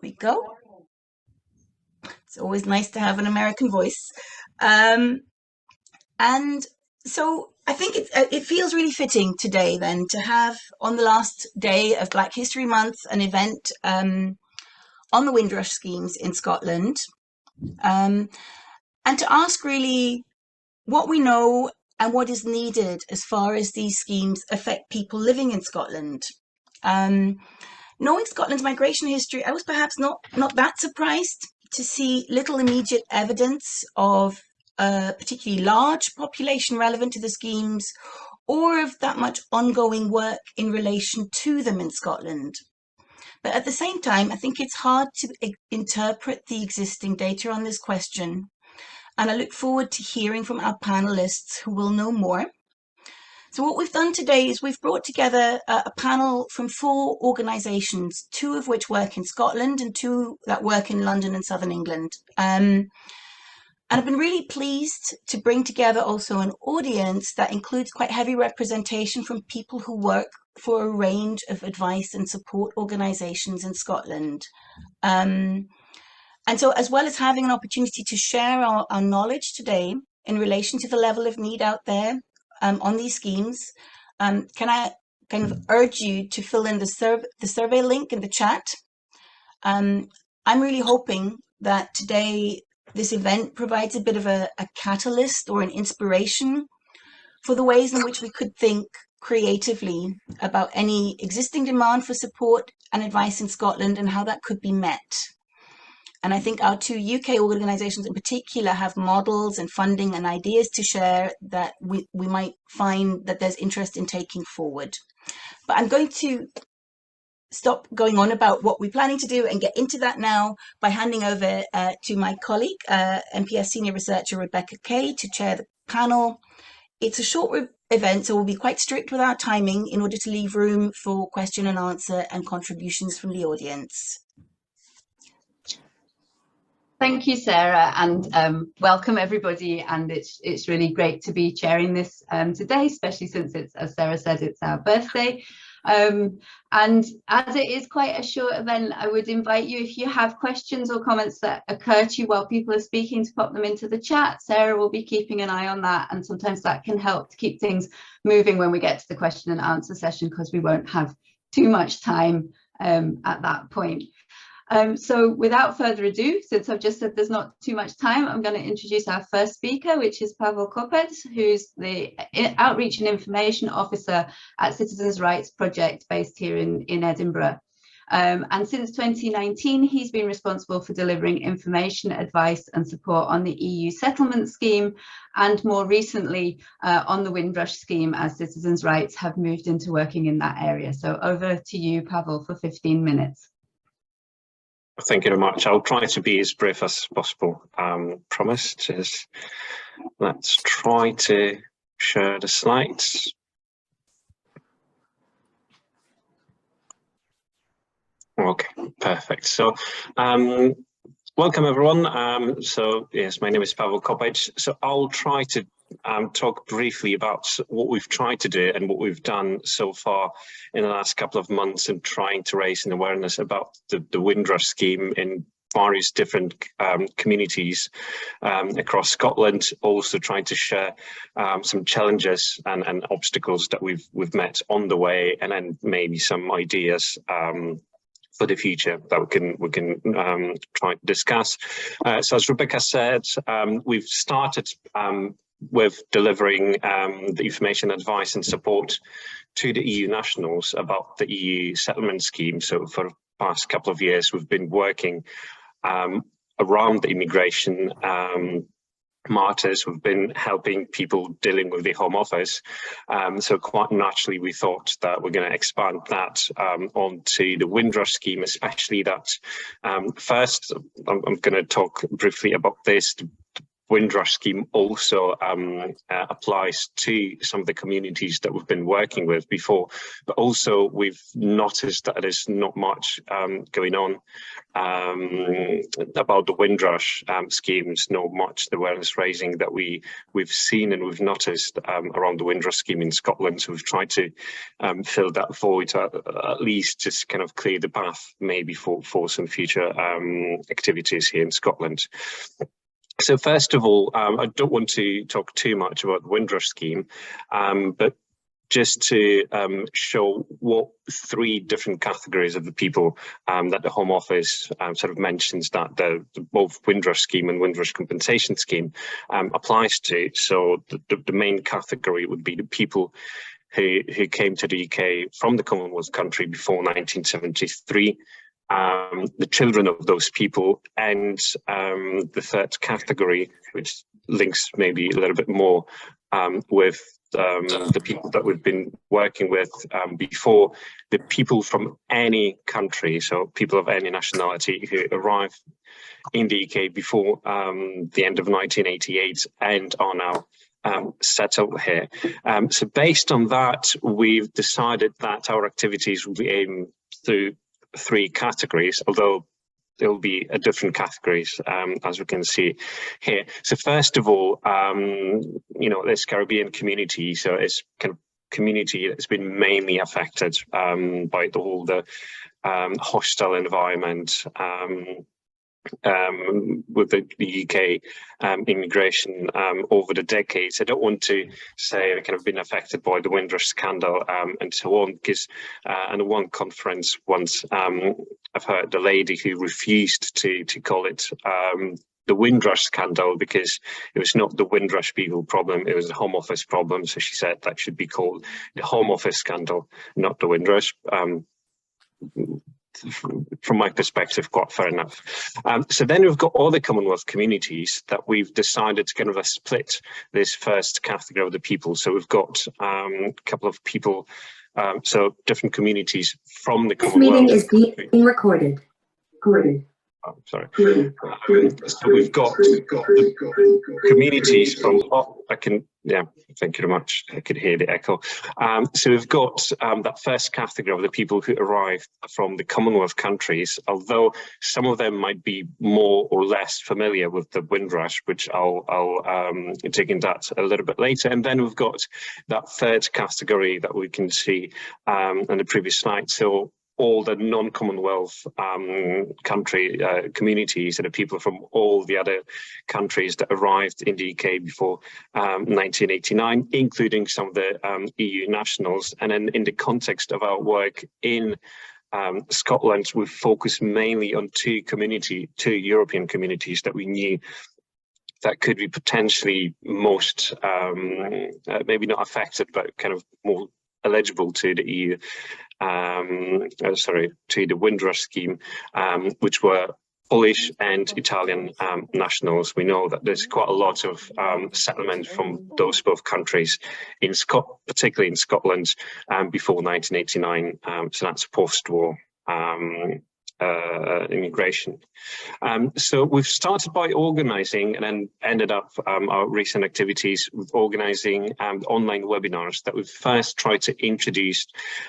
we go. It's always nice to have an American voice. And so I think it feels really fitting today then to have on the last day of Black History Month an event on the Windrush schemes in Scotland, and to ask really what we know and what is needed as far as these schemes affect people living in Scotland. Knowing Scotland's migration history, I was perhaps not that surprised to see little immediate evidence of a particularly large population relevant to the schemes or of that much ongoing work in relation to them in Scotland. But at the same time, I think it's hard to interpret the existing data on this question. And I look forward to hearing from our panelists who will know more. So what we've done today is we've brought together a panel from 4 organisations, 2 of which work in Scotland and 2 that work in London and Southern England. And I've been really pleased to bring together also an audience that includes quite heavy representation from people who work for a range of advice and support organisations in Scotland. And so as well as having an opportunity to share our knowledge today in relation to the level of need out there on these schemes, can I kind of urge you to fill in the survey link in the chat. I'm really hoping that today this event provides a bit of a catalyst or an inspiration for the ways in which we could think creatively about any existing demand for support and advice in Scotland and how that could be met. And I think our 2 UK organisations in particular have models and funding and ideas to share that we might find that there's interest in taking forward. But I'm going to stop going on about what we're planning to do and get into that now by handing over to my colleague, MPS Senior Researcher Rebecca Kay, to chair the panel. It's a short event, so we'll be quite strict with our timing in order to leave room for question and answer and contributions from the audience. Thank you, Sarah, and welcome everybody. And it's really great to be chairing this today, especially since it's, as Sarah said, it's our birthday. And as it is quite a short event, I would invite you, if you have questions or comments that occur to you while people are speaking, to pop them into the chat. Sarah will be keeping an eye on that, and sometimes that can help to keep things moving when we get to the question and answer session, because we won't have too much time at that point. So without further ado, since I've just said there's not too much time, I'm going to introduce our first speaker, which is Pawel Kopec, who's the Outreach and Information Officer at Citizens' Rights Project based here in Edinburgh. And since 2019, he's been responsible for delivering information, advice and support on the EU settlement scheme, and more recently on the Windrush scheme, as Citizens' Rights have moved into working in that area. So over to you, Pawel, for 15 minutes. Thank you very much. I'll try to be as brief as possible. Promised. Let's try to share the slides. Okay, perfect. So, welcome everyone. So yes, my name is Pawel Kopec. So I'll try to talk briefly about what we've tried to do and what we've done so far in the last couple of months in trying to raise an awareness about the Windrush scheme in various different communities across Scotland, also trying to share some challenges and obstacles that we've met on the way, and then maybe some ideas for the future that we can try to discuss. So as Rebecca said, we've started with delivering the information, advice and support to the EU nationals about the EU settlement scheme. So for the past couple of years, we've been working around the immigration matters. We've been helping people dealing with the Home Office. So quite naturally, we thought that we're going to expand that onto the Windrush scheme, especially that first, I'm going to talk briefly about this. Windrush scheme also applies to some of the communities that we've been working with before, but also we've noticed that there's not much going on about the Windrush schemes, not much the awareness raising that we've seen and we've noticed around the Windrush scheme in Scotland. So we've tried to fill that void, at least just kind of clear the path maybe for some future activities here in Scotland. So first of all, I don't want to talk too much about the Windrush scheme, but just to show what 3 different categories of the people that the Home Office sort of mentions that the both Windrush scheme and Windrush compensation scheme applies to. So the main category would be the people who came to the UK from the Commonwealth country before 1973. The children of those people, and the third category, which links maybe a little bit more with the people that we've been working with before, the people from any country, so people of any nationality who arrived in the UK before the end of 1988 and are now settled here. So based on that, we've decided that our activities will be aimed through 3 categories, although there will be different categories, as we can see here. So first of all, you know, this Caribbean community, so it's kind of community that's been mainly affected by the hostile environment with the UK immigration over the decades. I don't want to say I've kind of been affected by the Windrush scandal and so on, because in one conference once I've heard the lady who refused to call it the Windrush scandal because it was not the Windrush people problem, it was the Home Office problem. So she said that should be called the Home Office scandal, not the Windrush. From my perspective, quite fair enough. So then we've got all the Commonwealth communities that we've decided to kind of split this first category of the people. So we've got a couple of people, so different communities from the Commonwealth. This meeting is being recorded. Oh, sorry. So we've got communities from, yeah, thank you very much. I could hear the echo. So we've got that first category of the people who arrived from the Commonwealth countries, although some of them might be more or less familiar with the Windrush, which I'll dig into that a little bit later. And then we've got that third category that we can see on the previous slide. So all the non-Commonwealth country communities and the people from all the other countries that arrived in the UK before 1989, including some of the EU nationals. And then in the context of our work in Scotland, we've focused mainly on two European communities that we knew that could be potentially most, maybe not affected, but kind of more eligible to the EU, to the Windrush scheme, which were Polish and Italian nationals. We know that there's quite a lot of settlement from those both countries, particularly in Scotland, before 1989. So that's post-war immigration. So we've started by organising and then ended up our recent activities with organising online webinars that we've first tried to introduce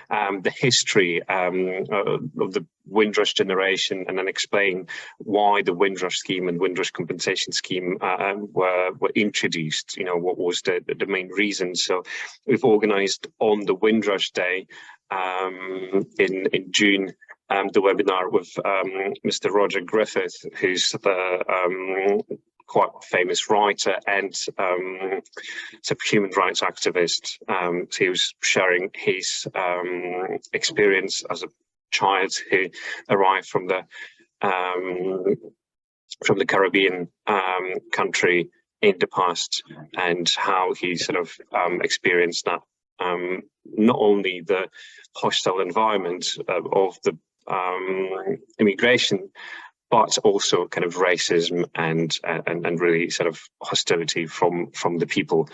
the history of the Windrush generation and then explain why the Windrush scheme and Windrush compensation scheme were introduced, you know, what was the main reason. So we've organised on the Windrush Day in June the webinar with Mr. Roger Griffith, who's the quite famous writer and human rights activist. So he was sharing his experience as a child who arrived from the Caribbean country in the past, and how he sort of experienced that. Not only the hostile environment of the immigration, but also kind of racism and really sort of hostility from the people.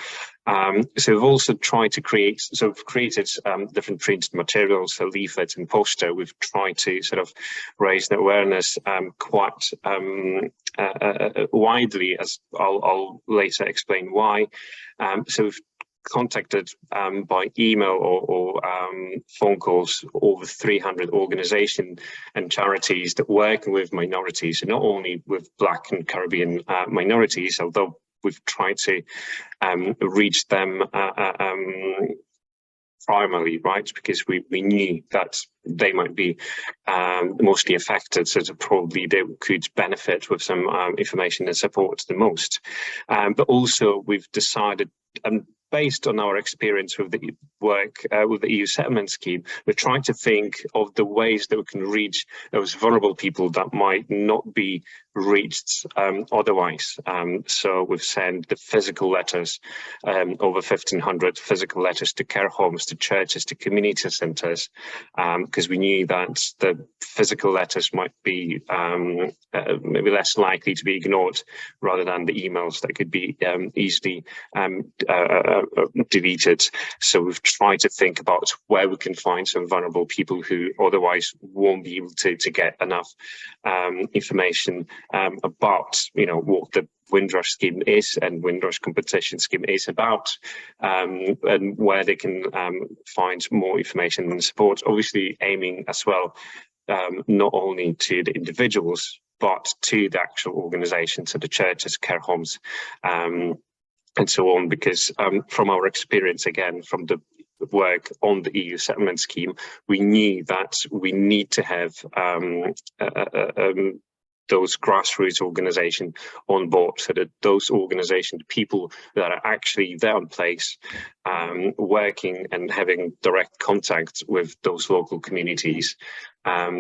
So we've also tried to create, so we've created different printed materials, so leaflets and poster. We've tried to sort of raise the awareness quite widely, as I'll later explain why. So we've contacted by email or phone calls over 300 organisations and charities that work with minorities, and not only with Black and Caribbean minorities, although we've tried to reach them primarily, right, because we knew that they might be mostly affected, so that probably they could benefit with some information and support the most. But also we've decided, based on our experience with the work with the EU settlement scheme, we're trying to think of the ways that we can reach those vulnerable people that might not be reached otherwise. So we've sent the physical letters, over 1,500 physical letters to care homes, to churches, to community centres, because we knew that the physical letters might be maybe less likely to be ignored rather than the emails that could be easily deleted. So we've tried to think about where we can find some vulnerable people who otherwise won't be able to get enough information about, you know, what the Windrush scheme is and Windrush competition scheme is about, and where they can find more information and support. Obviously aiming as well not only to the individuals but to the actual organisations, so the churches, care homes, and so on, because from our experience, again, from the work on the EU settlement scheme, we knew that we need to have those grassroots organisations on board, so that those organisations, people that are actually there in place, working and having direct contact with those local communities,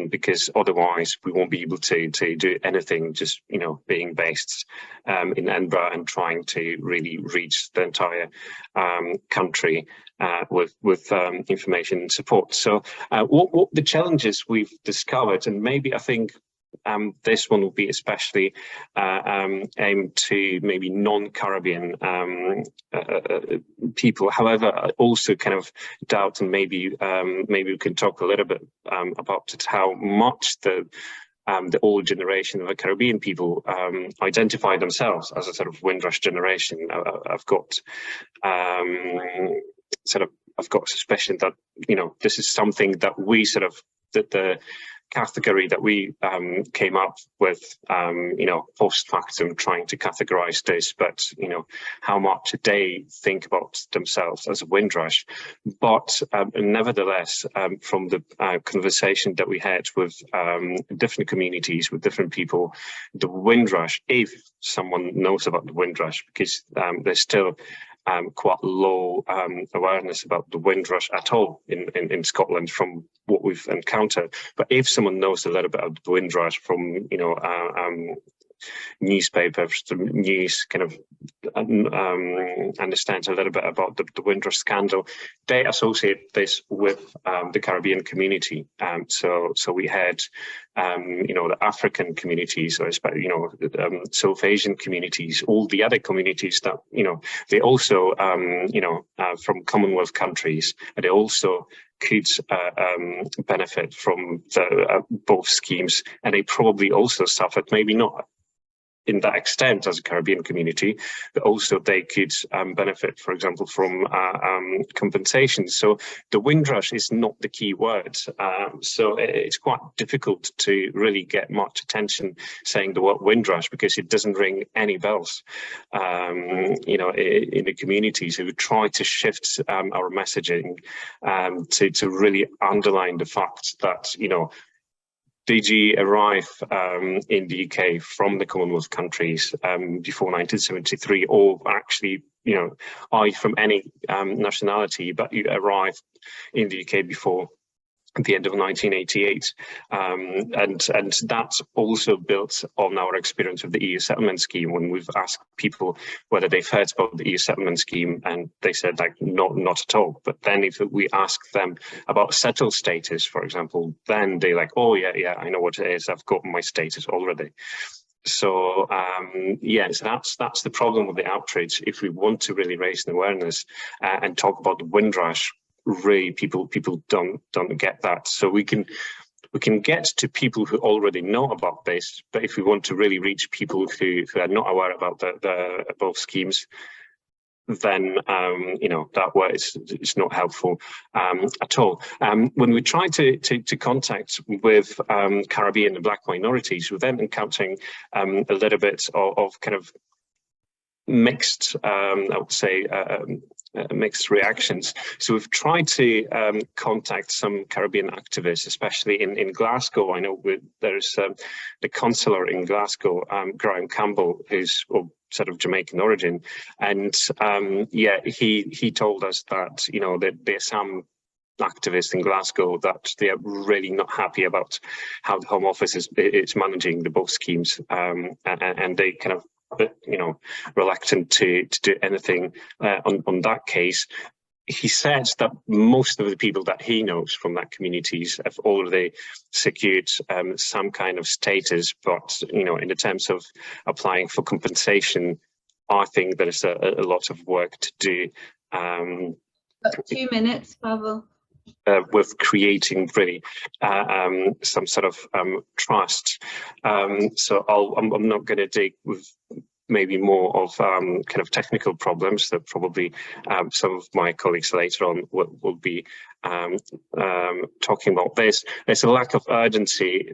because otherwise we won't be able to do anything, just, you know, being based in Edinburgh and trying to really reach the entire country with information and support. So what the challenges we've discovered, and maybe I think this one will be especially aimed to maybe non-Caribbean people. However, I also kind of doubt, and maybe we can talk a little bit about it, how much the old generation of the Caribbean people identify themselves as a sort of Windrush generation. I've got I've got a suspicion that, you know, this is something that we sort of, that the category that we came up with, you know, post factum, trying to categorize this, but, you know, how much they think about themselves as a Windrush. But nevertheless, from the conversation that we had with different communities, with different people, the Windrush, if someone knows about the Windrush, because there's still quite low awareness about the Windrush at all in Scotland from what we've encountered. But if someone knows a little bit about the Windrush from, you know, newspapers, the news, kind of understands a little bit about the Windrush scandal, they associate this with the Caribbean community. So we had, you know, the African communities, or you know, South Asian communities, all the other communities that, you know, they also, you know, from Commonwealth countries, and they also could benefit from both schemes, and they probably also suffered, maybe not in that extent as a Caribbean community, but also they could benefit, for example, from compensation. So the Windrush is not the key word. So it's quite difficult to really get much attention saying the word Windrush, because it doesn't ring any bells, you know, in the community. So we try to shift our messaging to really underline the fact that, you know, did you arrive in the UK from the Commonwealth countries before 1973, or actually, you know, are you from any nationality, but you arrived in the UK before at the end of 1988, and that's also built on our experience of the EU settlement scheme. When we've asked people whether they've heard about the EU settlement scheme, and they said like not at all. But then if we ask them about settled status, for example, then they're like, oh yeah, I know what it is. I've got my status already. So yes, that's the problem with the outreach. If we want to really raise the awareness and talk about the Windrush, really people don't get that. So we can get to people who already know about this, but if we want to really reach people who are not aware about the above schemes, then you know, that way it's not helpful at all. When we try to contact with Caribbean and Black minorities, we're then encountering a little bit of kind of mixed, I would say, mixed reactions. So we've tried to contact some Caribbean activists, especially in Glasgow. I know there's the consular in Glasgow, Graham Campbell, who's sort of Jamaican origin, and yeah, he told us that, you know, that there's some activists in Glasgow that they are really not happy about how the Home Office is managing the both schemes, and they kind of, you know, reluctant to do anything on that case. He said that most of the people that he knows from that communities have already secured some kind of status, but, you know, in the terms of applying for compensation, I think there's a lot of work to do. 2 minutes, Pawel. With creating really some sort of trust. So I'm not going to dig with maybe more of kind of technical problems that probably some of my colleagues later on will be talking about. There's a lack of urgency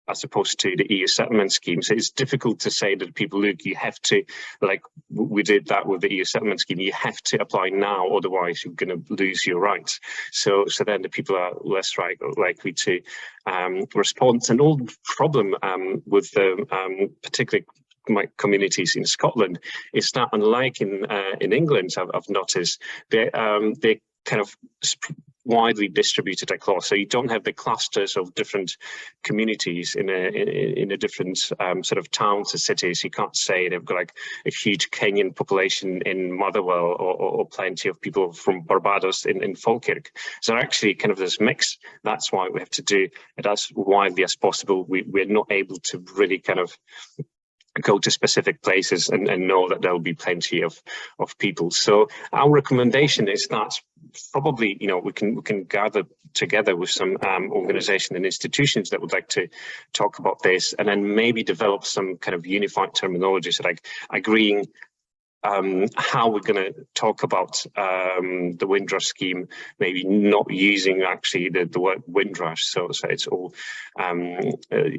as opposed to the EU settlement schemes. It's difficult to say that people, look, you have to, like we did that with the EU settlement scheme, you have to apply now, otherwise you're going to lose your rights. So then the people are less likely to respond. And all the problem with the particularly my communities in Scotland is that, unlike in England, I've noticed, they kind of widely distributed across, so you don't have the clusters of different communities in a different sort of towns and cities. You can't say they've got like a huge Kenyan population in Motherwell or plenty of people from Barbados in Falkirk. So actually kind of this mix. That's why we have to do it as widely as possible. We're not able to really kind of go to specific places and know that there will be plenty of people. So our recommendation is that probably, you know, we can gather together with some organizations and institutions that would like to talk about this, and then maybe develop some kind of unified terminology, so like agreeing how we're going to talk about the Windrush scheme, maybe not using actually the word Windrush, so it's all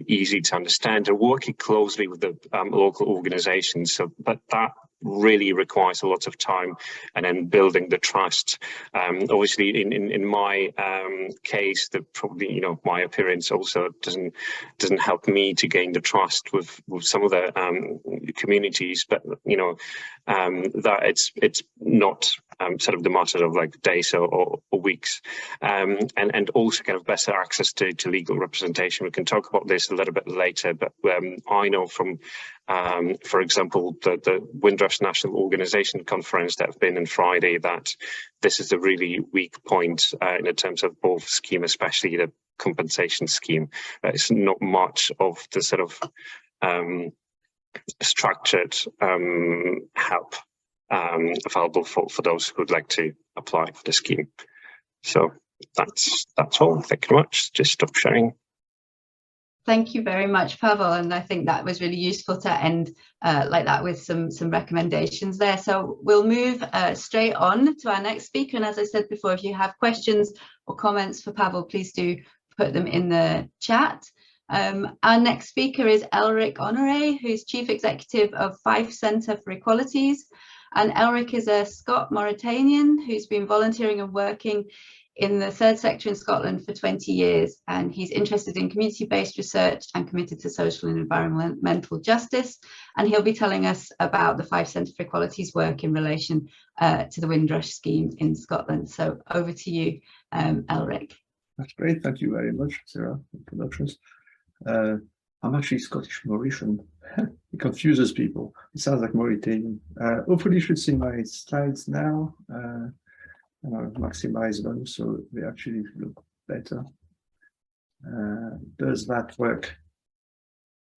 easy to understand, and working closely with the local organizations. So, but that really requires a lot of time, and then building the trust. Obviously, in my case, that probably, you know, my appearance also doesn't help me to gain the trust with some of the communities. But you know, that it's not sort of the matter of like days or weeks, and also kind of better access to legal representation. We can talk about this a little bit later, but I know from for example, the Windrush National Organisation Conference that have been on Friday, that this is a really weak point in terms of both scheme, especially the compensation scheme. It's not much of the sort of structured help available for those who would like to apply for the scheme. So that's all. Thank you very much. Just stop sharing. Thank you very much, Pawel, and I think that was really useful to end like that with some recommendations there. So we'll move straight on to our next speaker, and as I said before, if you have questions or comments for Pawel, please do put them in the chat. Our next speaker is Elric Honore, who's Chief Executive of Fife Centre for Equalities. And Elric is a Scot Mauritanian who's been volunteering and working in the third sector in Scotland for 20 years, and he's interested in community-based research and committed to social and environmental justice, and he'll be telling us about the Fife Centre for Equalities work in relation to the Windrush scheme in Scotland. So over to you, Elric. That's great, thank you very much, Sarah, for introductions. I'm actually Scottish Mauritian. It confuses people. It sounds like Mauritanian. Hopefully you should see my slides now. And I'll maximize them so they actually look better. Does that work?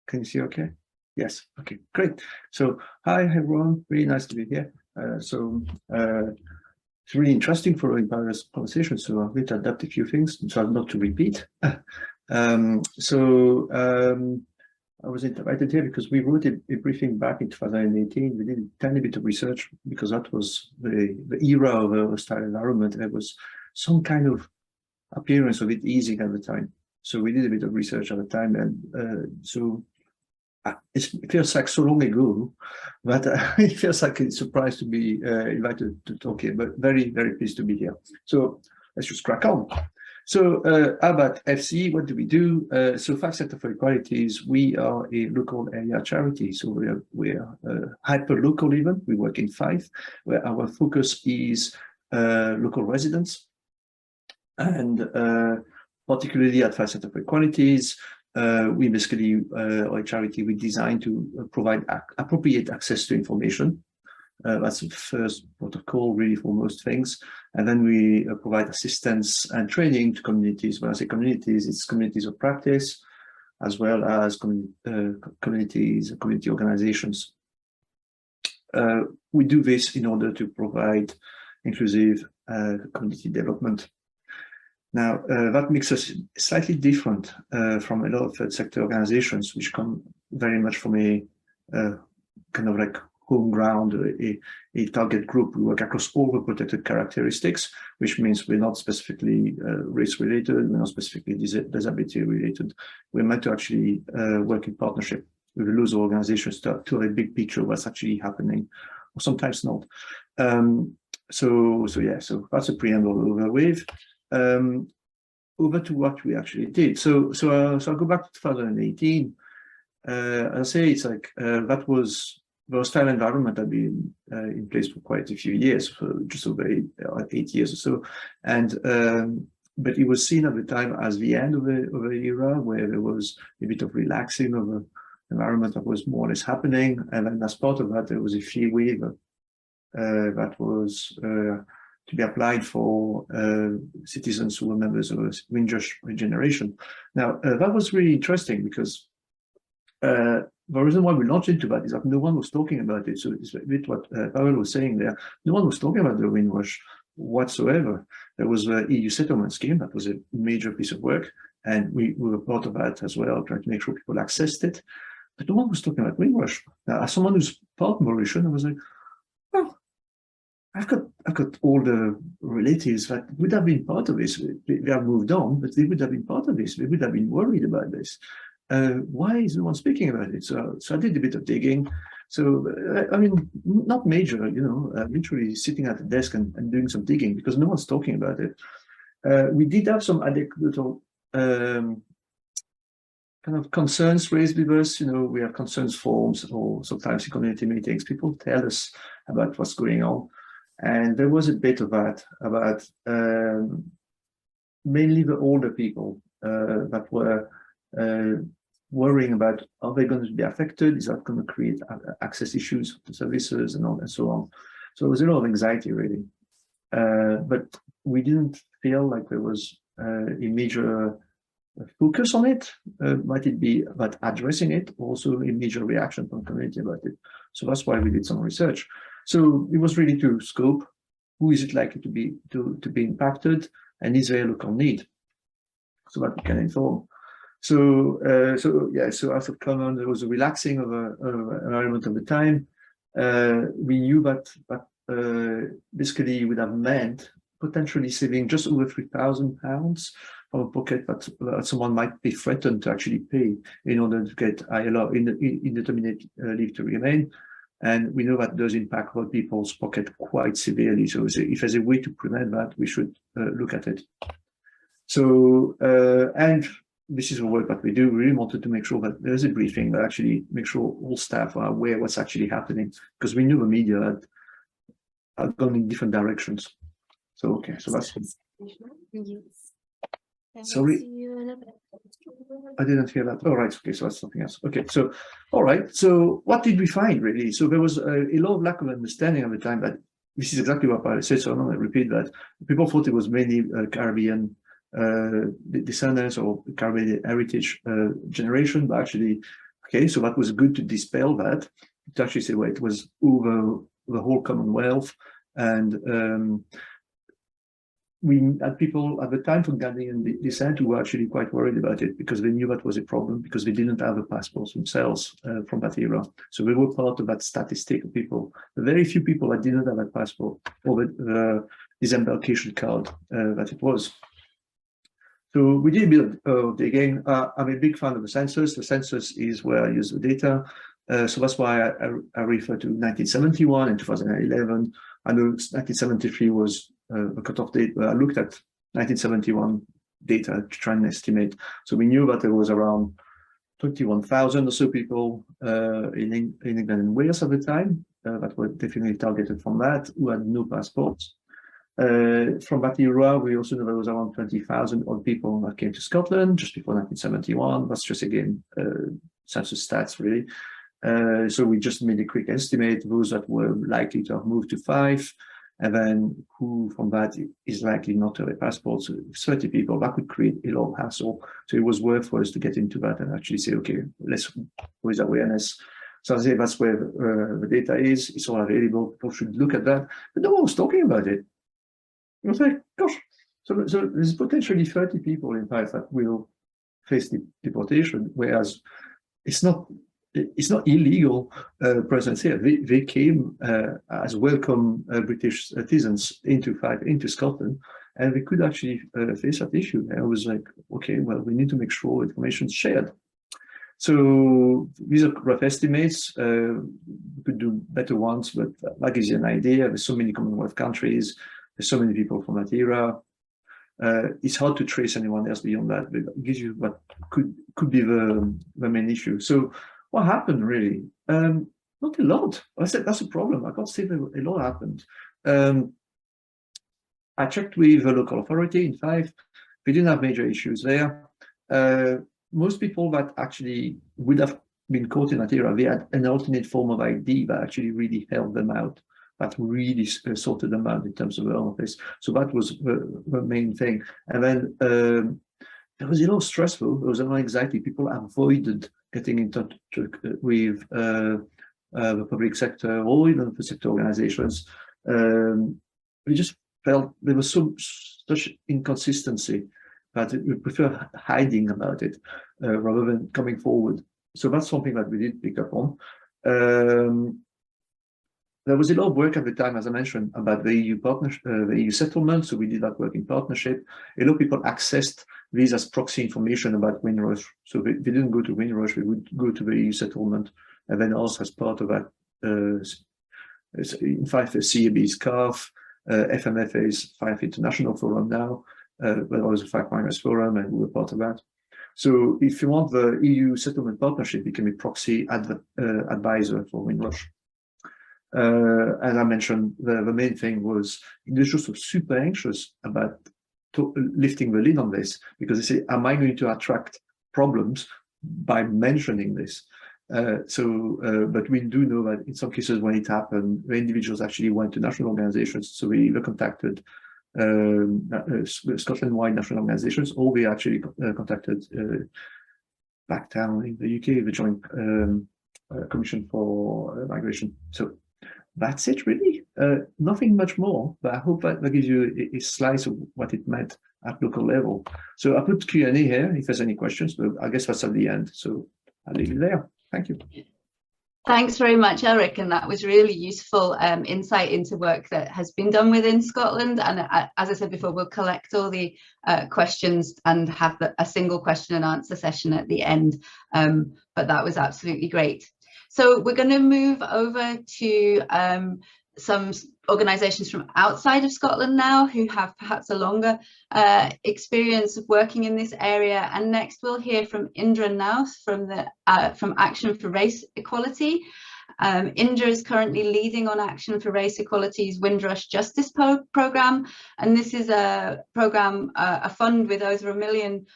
Can you see okay? Yes, okay, great. So hi everyone, really nice to be here. It's really interesting following various conversations, so I'm going to adapt a few things so as not to repeat. I was invited here because we wrote a briefing back in 2018. We did a tiny bit of research because that was the era of a hostile environment. There was some kind of appearance of it easing at the time. So we did a bit of research at the time, and it feels like so long ago, but it feels like a surprise to be invited to talk here, but very, very pleased to be here. So let's just crack on. So about FC, what do we do? So Fife Centre for Equalities, we are a local area charity. So we are hyper-local even. We work in Fife, where our focus is local residents. And particularly at Fife Centre for Equalities, we basically are a charity we designed to provide appropriate access to information. That's the first protocol really for most things. And then we provide assistance and training to communities. When I say communities, it's communities of practice, as well as community organizations. We do this in order to provide inclusive community development. Now, that makes us slightly different from a lot of third sector organizations, which come very much from a kind of like home ground, a target group. We work across all the protected characteristics, which means we're not specifically race related, we're not specifically disability related. We're meant to actually work in partnership with loads of organizations to have a big picture of what's actually happening, or sometimes not. So that's a preamble over with. Over to what we actually did. So I'll go back to 2018. I'll say it's like that was the hostile environment had been in place for quite a few years, for just over 8 years or so, and but it was seen at the time as the end of the era, where there was a bit of relaxing of the environment that was more or less happening, and then as part of that there was a fee waiver that was to be applied for citizens who were members of a Windrush generation. Now that was really interesting because the reason why we launched into that is that no one was talking about it. So it's a bit what Pawel was saying there. No one was talking about the Windrush whatsoever. There was the EU settlement scheme. That was a major piece of work. And we were part of that as well, trying to make sure people accessed it. But no one was talking about Windrush. Now, as someone who's part Mauritian, I was like, well, I've got all the relatives that would have been part of this. They have moved on, but they would have been part of this. They would have been worried about this. Why is no one speaking about it? So I did a bit of digging. So I mean, not major, literally sitting at the desk and doing some digging because no one's talking about it. We did have some anecdotal kind of concerns raised with us. We have concerns forms, or sometimes in community meetings, people tell us about what's going on. And there was a bit of that about mainly the older people that were worrying about, are they going to be affected? Is that going to create access issues to services and so on? So there was a lot of anxiety really, but we didn't feel like there was a major focus on it. Might it be about addressing it? Also a major reaction from the community about it. So that's why we did some research. So it was really to scope who is it likely to be impacted, and is there a local need, so that we can inform. So as of common, there was a relaxing of environment at the time. We knew that basically would have meant potentially saving just over £3,000 from a pocket that someone might be threatened to actually pay in order to get ILR, indeterminate leave to remain. And we know that does impact other people's pocket quite severely. So if there's a way to prevent that, we should look at it. So, and this is the work that we do. We really wanted to make sure that there's a briefing that actually make sure all staff are aware what's actually happening, because we knew the media had gone in different directions. So, okay, so that's... Sorry, I didn't hear that. All right, okay, so that's something else. Okay, so, all right, so what did we find, really? So there was a lot of lack of understanding at the time that this is exactly what I said, so I'm not going to repeat that. People thought it was mainly Caribbean descendants or Caribbean heritage generation, but actually, okay, so that was good to dispel that, to actually say, well, it was over the whole Commonwealth, and we had people at the time from Ghanaian descent who were actually quite worried about it, because they knew that was a problem, because they didn't have the passports themselves from that era. So they were part of that statistic of people. Very few people that didn't have a passport or the disembarkation card that it was. So we did a bit of digging. I'm a big fan of the census. The census is where I use the data. So that's why I refer to 1971 and 2011. I know 1973 was a cutoff date, but I looked at 1971 data to try and estimate. So we knew that there was around 21,000 or so people in England and Wales at the time that were definitely targeted from that, who had no passports. From that era, we also know there was around 20,000 odd people that came to Scotland just before 1971. That's just, again, census stats, really. So we just made a quick estimate, those that were likely to have moved to Fife, and then who from that is likely not to have a passport. So 30 people, that could create a lot of hassle. So it was worth for us to get into that and actually say, okay, let's raise awareness. So I say that's where the data is. It's all available. People should look at that. But no one was talking about it. I was like, gosh, so there's potentially 30 people in Fife that will face deportation, whereas it's not illegal presence here. They came as welcome British citizens into Fife, into Scotland, and we could actually face that issue. And I was like, okay, well, we need to make sure information is shared. So these are rough estimates. We could do better ones, but that gives you an idea. There's so many Commonwealth countries. There's so many people from that era. It's hard to trace anyone else beyond that, but it gives you what could be the main issue. So what happened, really? Not a lot. I said that's a problem. I can't say that a lot happened. I checked with the local authority in Fife. We didn't have major issues there. Most people that actually would have been caught in that era, they had an alternate form of ID that actually really helped them out, that really sorted them out in terms of their office. So that was the main thing. And then there was a lot of stressful. There was a lot of anxiety. People avoided getting in touch with the public sector or even the sector organizations. We just felt there was such inconsistency that we prefer hiding about it rather than coming forward. So that's something that we did pick up on. There was a lot of work at the time, as I mentioned, about the EU partnership, the EU settlement. So we did that work in partnership. A lot of people accessed these as proxy information about Windrush. So they didn't go to Windrush, they would go to the EU settlement, and then also as part of that, in Fife, CAB's CARF, FMFA's Fife International Forum now, but also Fife Miners Forum, and we were part of that. So if you want, the EU settlement partnership became a proxy advisor for Windrush. As I mentioned, the main thing was individuals were super anxious about lifting the lid on this, because they say, am I going to attract problems by mentioning this? But we do know that in some cases when it happened, the individuals actually went to national organizations. So we either contacted Scotland-wide national organizations, or we actually contacted back down in the UK, the Joint Commission for Migration. So that's it, really. Nothing much more, but I hope that gives you a slice of what it meant at local level. So I put Q&A here if there's any questions, but I guess that's at the end. So I'll leave it there. Thank you. Thanks very much, Elric, and that was really useful insight into work that has been done within Scotland. And as I said before, we'll collect all the questions and have a single question and answer session at the end. But that was absolutely great. So we're going to move over to some organisations from outside of Scotland now who have perhaps a longer experience of working in this area. And next we'll hear from Indra Nauth from Action for Race Equality. Indra is currently leading on Action for Race Equality's Windrush Justice Programme, and this is a programme, a fund with over £1 million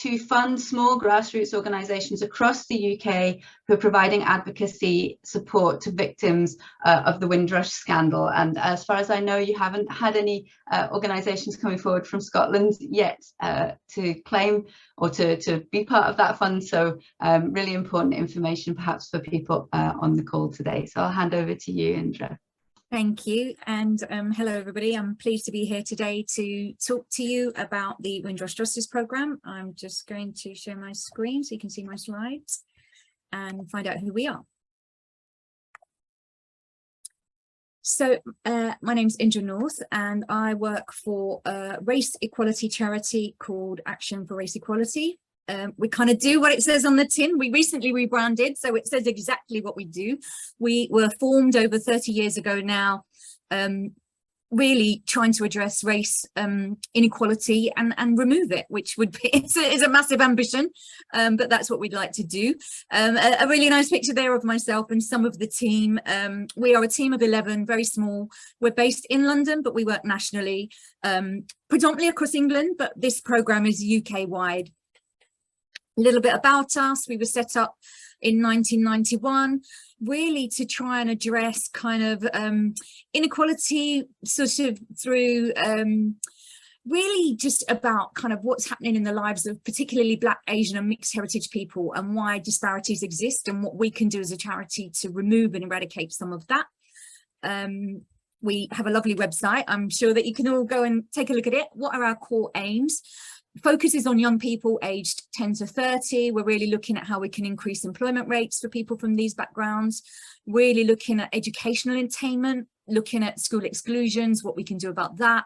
to fund small grassroots organisations across the UK who are providing advocacy support to victims of the Windrush scandal. And as far as I know, you haven't had any organisations coming forward from Scotland yet to claim or to be part of that fund. So really important information perhaps for people on the call today. So I'll hand over to you, Indra. Thank you, and hello everybody. I'm pleased to be here today to talk to you about the Windrush Justice Programme. I'm just going to share my screen so you can see my slides and find out who we are. So my name's Indra Nauth and I work for a race equality charity called Action for Race Equality. We kind of do what it says on the tin. We recently rebranded, so it says exactly what we do. We were formed over 30 years ago now, really trying to address race inequality and remove it, which would be is a massive ambition, but that's what we'd like to do. A really nice picture there of myself and some of the team. We are a team of 11, very small. We're based in London, but we work nationally, predominantly across England, but this programme is UK-wide. A little bit about us. We were set up in 1991, really to try and address kind of inequality sort of through really just about kind of what's happening in the lives of particularly Black, Asian and mixed heritage people and why disparities exist and what we can do as a charity to remove and eradicate some of that. We have a lovely website. I'm sure that you can all go and take a look at it. What are our core aims? Focuses on young people aged 10 to 30. We're really looking at how we can increase employment rates for people from these backgrounds, really looking at educational attainment, looking at school exclusions, what we can do about that.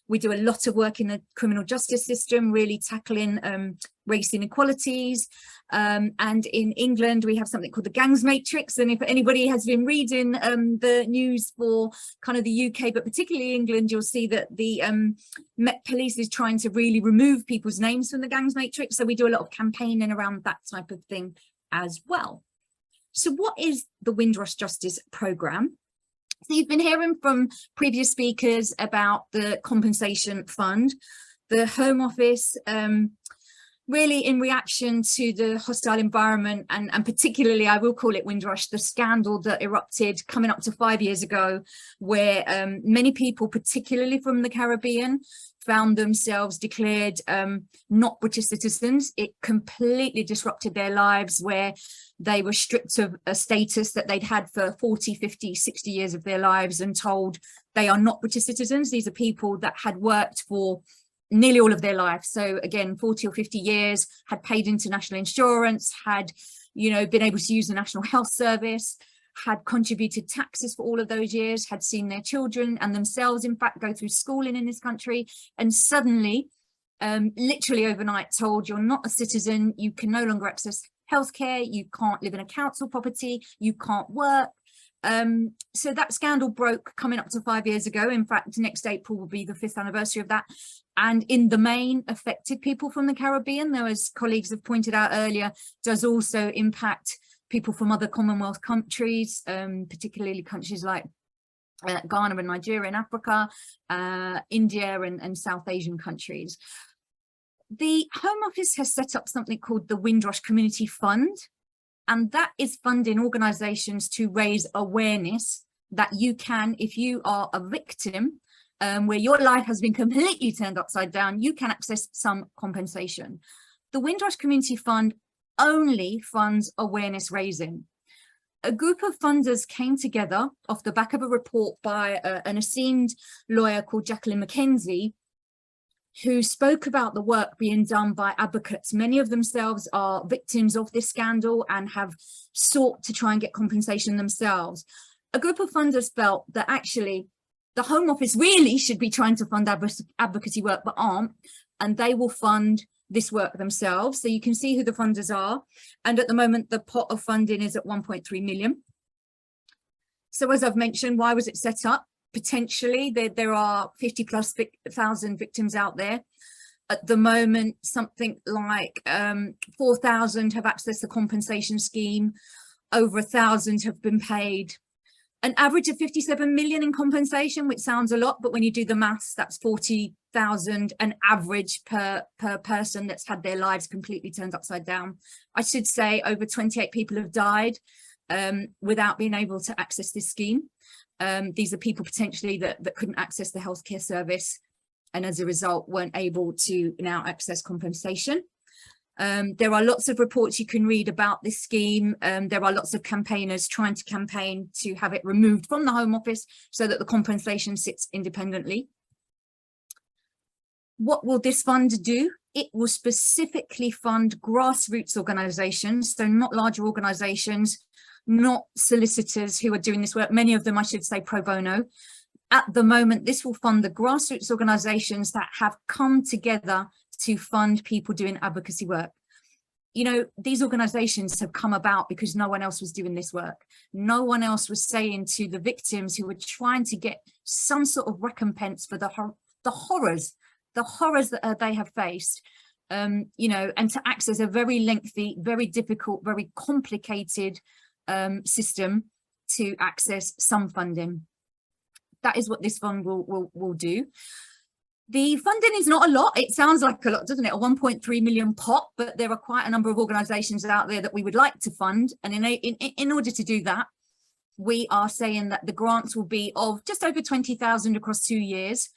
We do a lot of work in the criminal justice system, really tackling race inequalities. And in England, we have something called the gangs matrix. And if anybody has been reading the news for kind of the UK, but particularly England, you'll see that the Met Police is trying to really remove people's names from the gangs matrix. So we do a lot of campaigning around that type of thing as well. So what is the Windrush Justice Programme? So you've been hearing from previous speakers about the compensation fund, the Home Office, really in reaction to the hostile environment and particularly, I will call it Windrush, the scandal that erupted coming up to 5 years ago, where many people, particularly from the Caribbean, found themselves declared not British citizens. It completely disrupted their lives, where they were stripped of a status that they'd had for 40, 50, 60 years of their lives and told they are not British citizens. These are people that had worked for nearly all of their life. So again, 40 or 50 years, had paid into national insurance, had, you know, been able to use the National Health Service, had contributed taxes for all of those years, had seen their children and themselves, in fact, go through schooling in this country, and suddenly, literally overnight, told you're not a citizen, you can no longer access healthcare, you can't live in a council property, you can't work. So that scandal broke coming up to 5 years ago. In fact, next April will be the 5th anniversary of that, and in the main affected people from the Caribbean, though as colleagues have pointed out earlier, does also impact people from other Commonwealth countries, particularly countries like Ghana and Nigeria in Africa, India and South Asian countries. The Home Office has set up something called the Windrush Community Fund, and that is funding organisations to raise awareness that you can, if you are a victim, where your life has been completely turned upside down, you can access some compensation. The Windrush Community Fund only funds awareness raising. A group of funders came together off the back of a report by an esteemed lawyer called Jacqueline McKenzie, who spoke about the work being done by advocates. Many of themselves are victims of this scandal and have sought to try and get compensation themselves. A group of funders felt that actually the Home Office really should be trying to fund advocacy work, but aren't, and they will fund this work themselves. So you can see who the funders are. And at the moment, the pot of funding is at 1.3 million. So as I've mentioned, why was it set up? Potentially, there are 50,000+ victims out there. At the moment, something like 4,000 have accessed the compensation scheme. Over 1,000 have been paid. An average of 57 million in compensation, which sounds a lot, but when you do the maths, that's 40,000 an average per person that's had their lives completely turned upside down. I should say over 28 people have died without being able to access this scheme. These are people potentially that couldn't access the healthcare service and as a result weren't able to now access compensation. There are lots of reports you can read about this scheme. There are lots of campaigners trying to campaign to have it removed from the Home Office so that the compensation sits independently. What will this fund do? It will specifically fund grassroots organisations, so not larger organisations, not solicitors who are doing this work, many of them I should say pro bono. At the moment, this will fund the grassroots organisations that have come together to fund people doing advocacy work. You know, these organisations have come about because no one else was doing this work. No one else was saying to the victims who were trying to get some sort of recompense for the horrors that they have faced, you know, and to access a very lengthy, very difficult, very complicated system to access some funding. That is what this fund will do. The funding is not a lot. It sounds like a lot, doesn't it? A 1.3 million pot, but there are quite a number of organisations out there that we would like to fund. And in order to do that, we are saying that the grants will be of just over 20,000 across 2 years.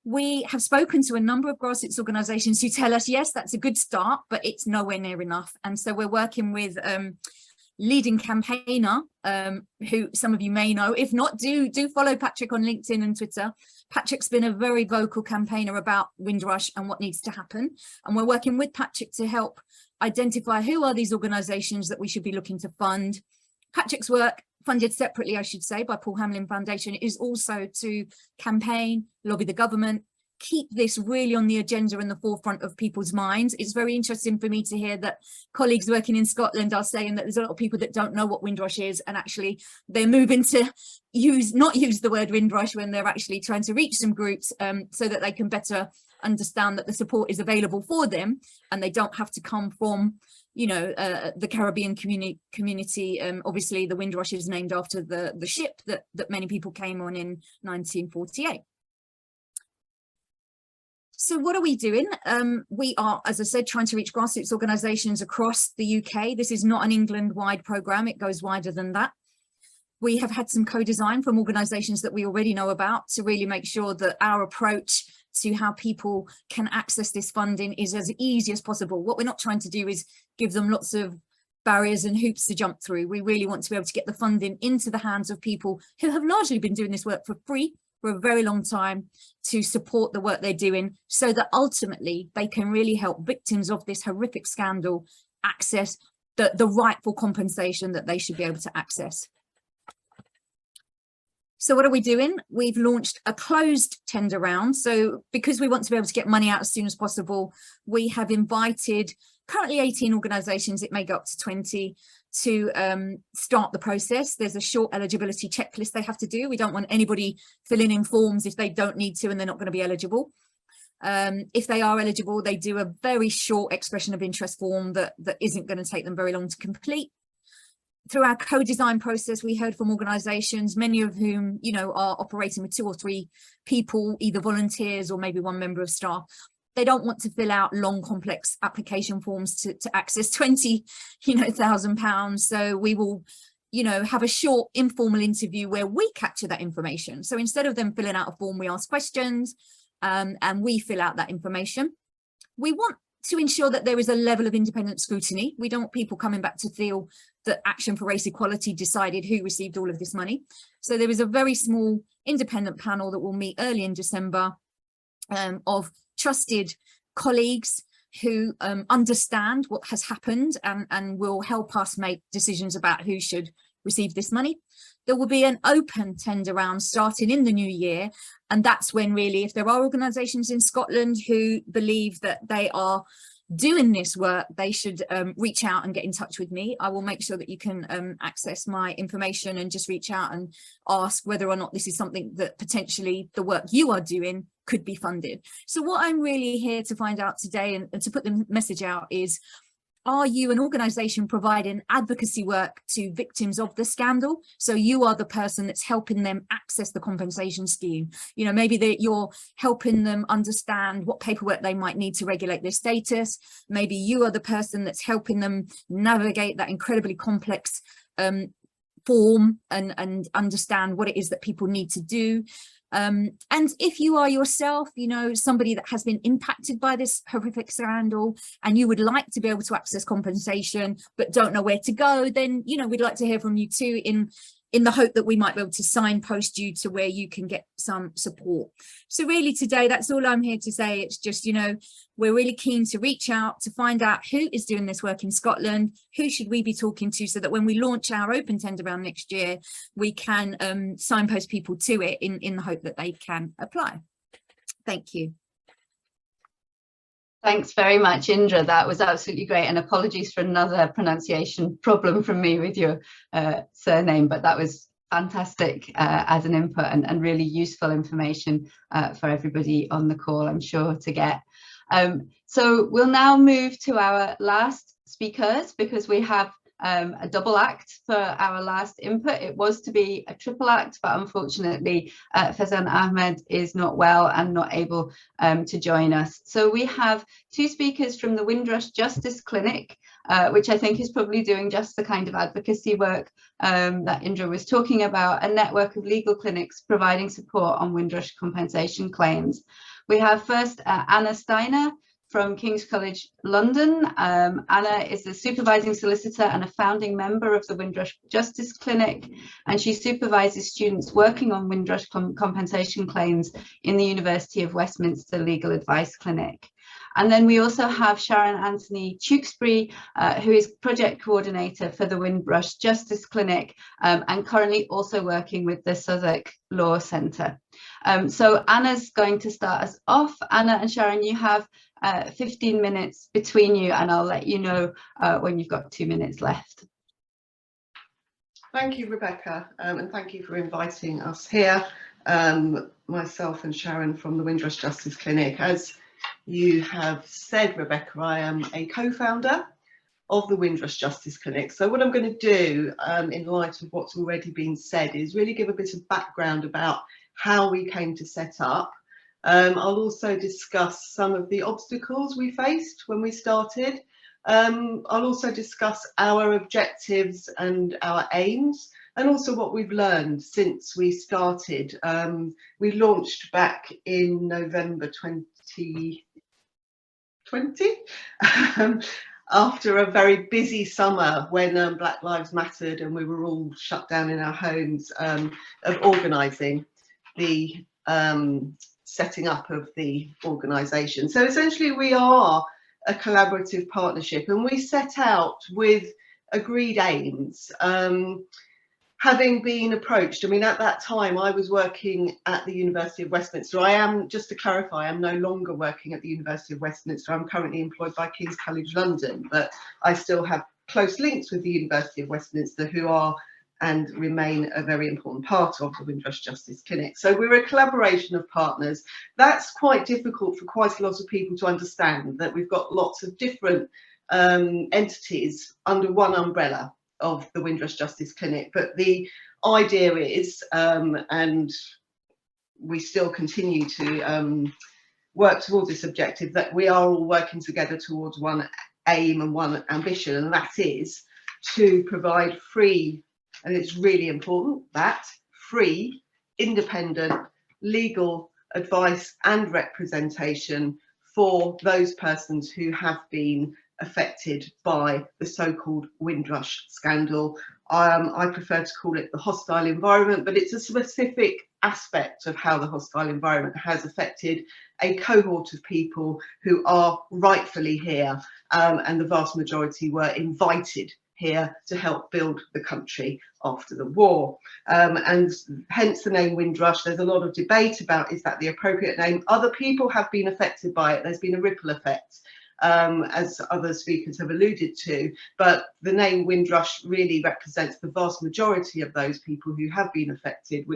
We have spoken to a number of grassroots organisations who tell us, yes, that's a good start, but it's nowhere near enough. And so we're working with leading campaigner, who some of you may know. If not, do follow Patrick on LinkedIn and Twitter. Patrick's been a very vocal campaigner about Windrush and what needs to happen. And we're working with Patrick to help identify who are these organisations that we should be looking to fund. Patrick's work, funded separately, I should say, by Paul Hamlin Foundation, is also to campaign, lobby the government, keep this really on the agenda in the forefront of people's minds. It's very interesting for me to hear that colleagues working in Scotland are saying that there's a lot of people that don't know what Windrush is, and actually they're moving to not use the word Windrush when they're actually trying to reach some groups so that they can better understand that the support is available for them and they don't have to come from, you know, the Caribbean community. Obviously the Windrush is named after the ship that many people came on in 1948. So what are we doing? We are, as I said, trying to reach grassroots organisations across the UK. This is not an England-wide programme, it goes wider than that. We have had some co-design from organisations that we already know about to really make sure that our approach to how people can access this funding is as easy as possible. What we're not trying to do is give them lots of barriers and hoops to jump through. We really want to be able to get the funding into the hands of people who have largely been doing this work for free for a very long time, to support the work they're doing so that ultimately they can really help victims of this horrific scandal access the rightful compensation that they should be able to access. So what are we doing? We've launched a closed tender round. So because we want to be able to get money out as soon as possible, we have invited currently 18 organisations, it may go up to 20, to start the process. There's a short eligibility checklist they have to do. We don't want anybody filling in forms if they don't need to and they're not going to be eligible. If they are eligible, they do a very short expression of interest form that isn't going to take them very long to complete. Through our co-design process, we heard from organisations, many of whom, you know, are operating with 2 or 3 people, either volunteers or maybe 1 member of staff. They don't want to fill out long, complex application forms to access 20, £1,000. So we will, have a short informal interview where we capture that information. So instead of them filling out a form, we ask questions and we fill out that information. We want to ensure that there is a level of independent scrutiny. We don't want people coming back to feel that Action for Race Equality decided who received all of this money. So there is a very small independent panel that will meet early in December of trusted colleagues who understand what has happened and will help us make decisions about who should receive this money. There will be an open tender round starting in the new year, and that's when really, if there are organisations in Scotland who believe that they are doing this work, they should reach out and get in touch with me. I will make sure that you can access my information and just reach out and ask whether or not this is something that potentially the work you are doing could be funded. So what I'm really here to find out today and to put the message out is, are you an organisation providing advocacy work to victims of the scandal? So you are the person that's helping them access the compensation scheme. You know, maybe that you're helping them understand what paperwork they might need to regulate their status. Maybe you are the person that's helping them navigate that incredibly complex form and understand what it is that people need to do. And if you are yourself, you know, somebody that has been impacted by this horrific scandal and you would like to be able to access compensation but don't know where to go, then, you know, we'd like to hear from you too, in the hope that we might be able to signpost you to where you can get some support. So really today, that's all I'm here to say. It's just, you know, we're really keen to reach out to find out who is doing this work in Scotland, who should we be talking to, so that when we launch our open tender round next year, we can signpost people to it in the hope that they can apply. Thank you. Thanks very much, Indra. That was absolutely great. And apologies for another pronunciation problem from me with your surname, but that was fantastic as an input and really useful information for everybody on the call, I'm sure, to get. So we'll now move to our last speakers, because we have a double act for our last input. It was to be a triple act, but unfortunately Faizan Ahmed is not well and not able to join us. So we have two speakers from the Windrush Justice Clinic, which I think is probably doing just the kind of advocacy work that Indra was talking about, a network of legal clinics providing support on Windrush compensation claims. We have first Anna Steiner from King's College London. Anna is a supervising solicitor and a founding member of the Windrush Justice Clinic, and she supervises students working on Windrush compensation claims in the University of Westminster Legal Advice Clinic. And then we also have Sharon Anthony-Twekesbury, who is project coordinator for the Windrush Justice Clinic and currently also working with the Southwark Law Centre. So Anna's going to start us off. Anna and Sharon, you have 15 minutes between you, and I'll let you know when you've got 2 minutes left. Thank you, Rebecca, and thank you for inviting us here, myself and Sharon from the Windrush Justice Clinic. As you have said, Rebecca, I am a co-founder of the Windrush Justice Clinic. So what I'm going to do, in light of what's already been said, is really give a bit of background about how we came to set up. I'll also discuss some of the obstacles we faced when we started. I'll also discuss our objectives and our aims, and also what we've learned since we started. We launched back in November 2020, after a very busy summer when Black Lives Mattered and we were all shut down in our homes, of organising the setting up of the organisation. So essentially we are a collaborative partnership, and we set out with agreed aims. Having been approached, I mean, at that time I was working at the University of Westminster. I am, just to clarify, I'm no longer working at the University of Westminster. I'm currently employed by King's College London, but I still have close links with the University of Westminster, who are and remain a very important part of the Windrush Justice Clinic. So we're a collaboration of partners. That's quite difficult for quite a lot of people to understand, that we've got lots of different entities under one umbrella of the Windrush Justice Clinic. But the idea is, and we still continue to work towards this objective, that we are all working together towards one aim and one ambition, and that is to provide free, and it's really important, that free, independent legal advice and representation for those persons who have been affected by the so-called Windrush scandal. I prefer to call it the hostile environment, but it's a specific aspect of how the hostile environment has affected a cohort of people who are rightfully here, and the vast majority were invited here to help build the country after the war, and hence the name Windrush. There's a lot of debate about, is that the appropriate name? Other people have been affected by it. There's been a ripple effect, as other speakers have alluded to, but the name Windrush really represents the vast majority of those people who have been affected,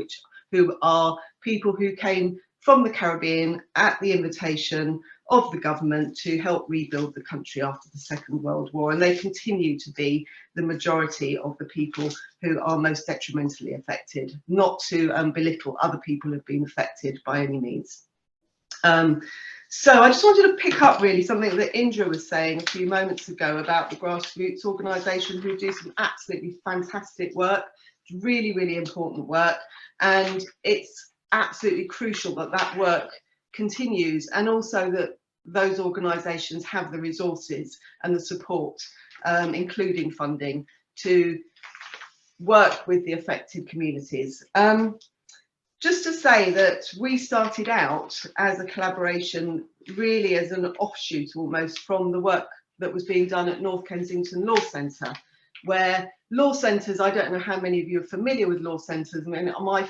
who are people who came from the Caribbean at the invitation of the government to help rebuild the country after the Second World War, and they continue to be the majority of the people who are most detrimentally affected, not to belittle other people who've been affected by any means. So I just wanted to pick up really something that Indra was saying a few moments ago about the grassroots organisation who do some absolutely fantastic work, really, really important work, and it's absolutely crucial that that work continues, and also that those organisations have the resources and the support, including funding, to work with the affected communities. Just to say that we started out as a collaboration, really as an offshoot almost from the work that was being done at North Kensington Law Centre, where law centres, I don't know how many of you are familiar with law centres. I mean, my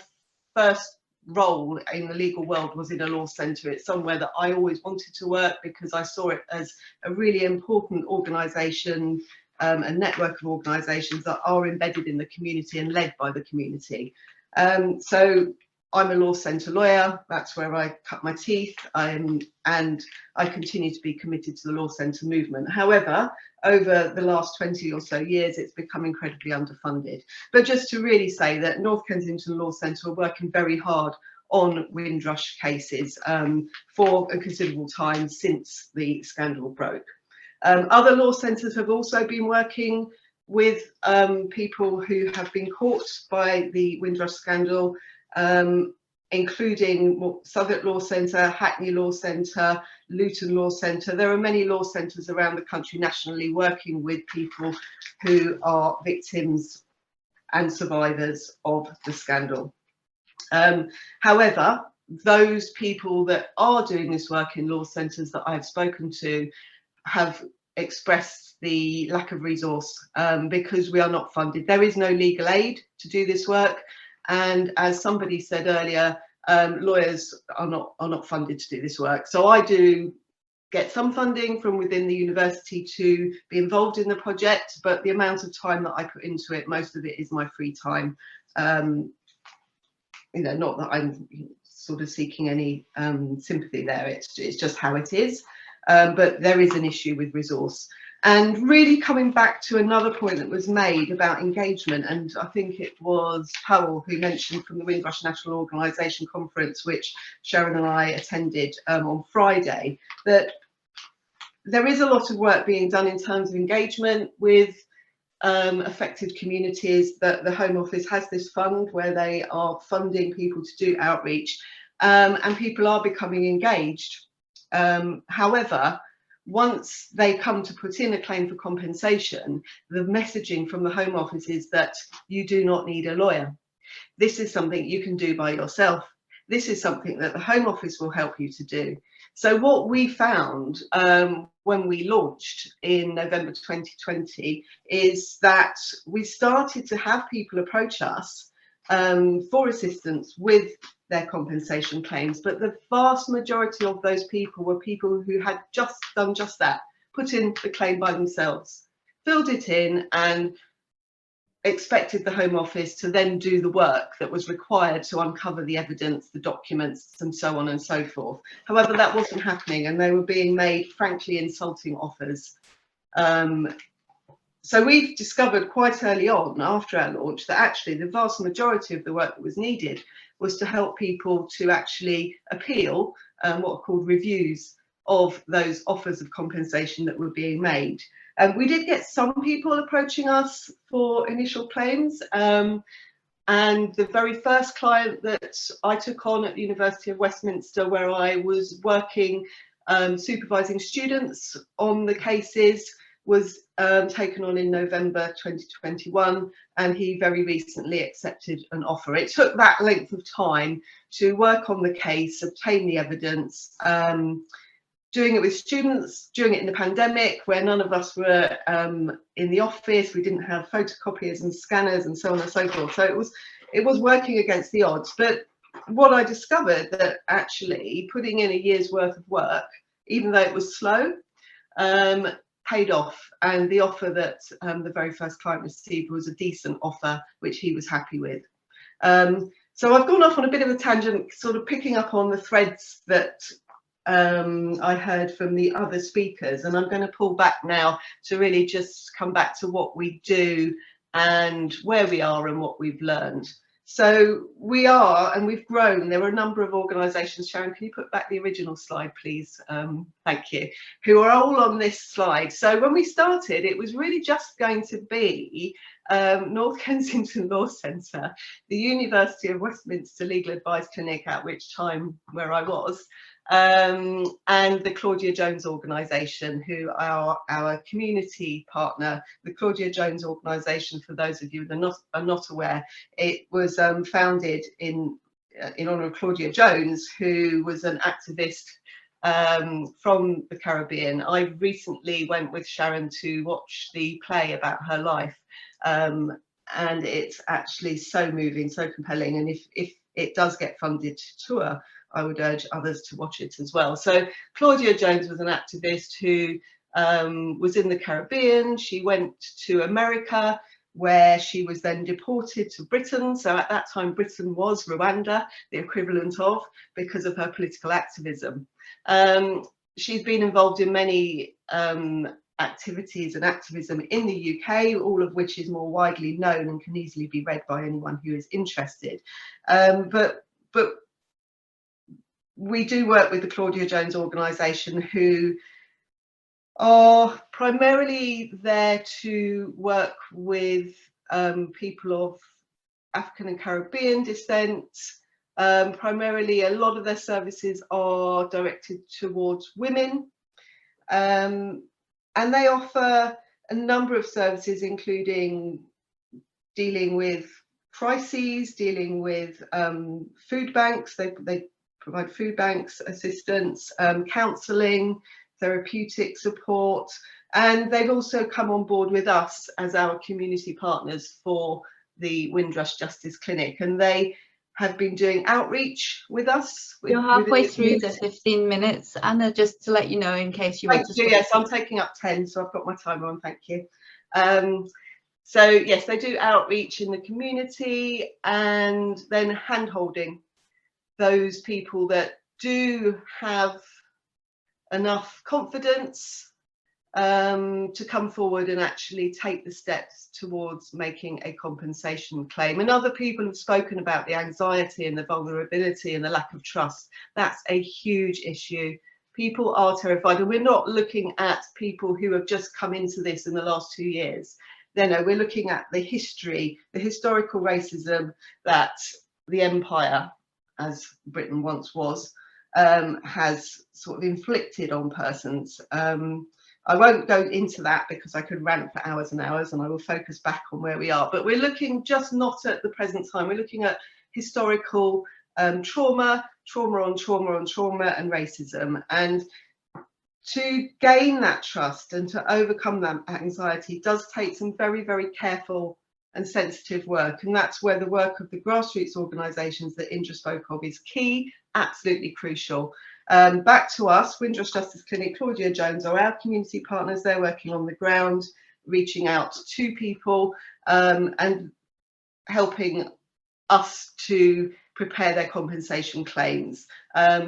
first role in the legal world was in a law centre. It's somewhere that I always wanted to work because I saw it as a really important organisation, a network of organisations that are embedded in the community and led by the community. So I'm a law centre lawyer, that's where I cut my teeth, and I continue to be committed to the law centre movement. However, over the last 20 or so years, it's become incredibly underfunded. But just to really say that North Kensington Law Centre are working very hard on Windrush cases for a considerable time since the scandal broke. Other law centres have also been working with people who have been caught by the Windrush scandal, including Southwark Law Centre, Hackney Law Centre, Luton Law Centre. There are many law centres around the country nationally working with people who are victims and survivors of the scandal. However, those people that are doing this work in law centres that I've spoken to have expressed the lack of resource because we are not funded. There is no legal aid to do this work, and as somebody said earlier, lawyers are not funded to do this work. So I do get some funding from within the university to be involved in the project, but the amount of time that I put into it, most of it is my free time. You know, not that I'm sort of seeking any sympathy there, it's just how it is. But there is an issue with resource. And really coming back to another point that was made about engagement, and I think it was Pawel who mentioned from the Windrush National Organisation Conference, which Sharon and I attended on Friday, that there is a lot of work being done in terms of engagement with affected communities, that the Home Office has this fund where they are funding people to do outreach, and people are becoming engaged. However, once they come to put in a claim for compensation, the messaging from the Home Office is that you do not need a lawyer. This is something you can do by yourself. This is something that the Home Office will help you to do. So what we found when we launched in November 2020 is that we started to have people approach us for assistance with their compensation claims, but the vast majority of those people were people who had just done just that, put in the claim by themselves, filled it in and expected the Home Office to then do the work that was required to uncover the evidence, the documents and so on and so forth. However, that wasn't happening, and they were being made frankly insulting offers. So we've discovered quite early on after our launch that actually the vast majority of the work that was needed was to help people to actually appeal what are called reviews of those offers of compensation that were being made. We did get some people approaching us for initial claims, and the very first client that I took on at the University of Westminster, where I was working supervising students on the cases, was taken on in November 2021, and he very recently accepted an offer. It took that length of time to work on the case, obtain the evidence, doing it with students, doing it in the pandemic where none of us were in the office. We didn't have photocopiers and scanners and so on and so forth. So it was working against the odds. But what I discovered that actually putting in a year's worth of work, even though it was slow, paid off, and the offer that the very first client received was a decent offer, which he was happy with. So I've gone off on a bit of a tangent, sort of picking up on the threads that I heard from the other speakers, and I'm going to pull back now to really just come back to what we do and where we are and what we've learned. So we are, and we've grown. There are a number of organisations. Sharon, can you put back the original slide, please? Thank you. Who are all on this slide. So when we started, it was really just going to be North Kensington Law Centre, the University of Westminster Legal Advice Clinic, at which time where I was, and the Claudia Jones organisation, who are our community partner. The Claudia Jones organisation, for those of you that are not aware, it was founded in honour of Claudia Jones, who was an activist from the Caribbean. I recently went with Sharon to watch the play about her life, and it's actually so moving, so compelling, and if it does get funded to tour, I would urge others to watch it as well. So Claudia Jones was an activist who was in the Caribbean. She went to America, where she was then deported to Britain. So at that time, Britain was Rwanda, the equivalent of, because of her political activism. She's been involved in many activities and activism in the UK, all of which is more widely known and can easily be read by anyone who is interested. But we do work with the Claudia Jones organisation, who are primarily there to work with people of African and Caribbean descent. Primarily, a lot of their services are directed towards women, and they offer a number of services, including dealing with crises, dealing with food banks. They provide food banks assistance, counselling, therapeutic support, and they've also come on board with us as our community partners for the Windrush Justice Clinic, and they have been doing outreach with us. You're halfway through the 15 minutes, Anna, just to let you know, in case you want to. Yes, I'm taking up 10, so I've got my timer on, thank you. So yes, they do outreach in the community, and then hand-holding those people that do have enough confidence to come forward and actually take the steps towards making a compensation claim. And other people have spoken about the anxiety and the vulnerability and the lack of trust. That's a huge issue. People are terrified, and we're not looking at people who have just come into this in the last 2 years. No, we're looking at the history, the historical racism that the empire, as Britain once was, has sort of inflicted on persons. I won't go into that because I could rant for hours and hours, and I will focus back on where we are. But we're looking just not at the present time. We're looking at historical trauma, trauma on trauma on trauma, and racism. And to gain that trust and to overcome that anxiety does take some very, very careful and sensitive work. And that's where the work of the grassroots organisations that Indra spoke of is key, absolutely crucial. Back to us, Windrush Justice Clinic, Claudia Jones are our community partners. They're working on the ground, reaching out to people and helping us to prepare their compensation claims,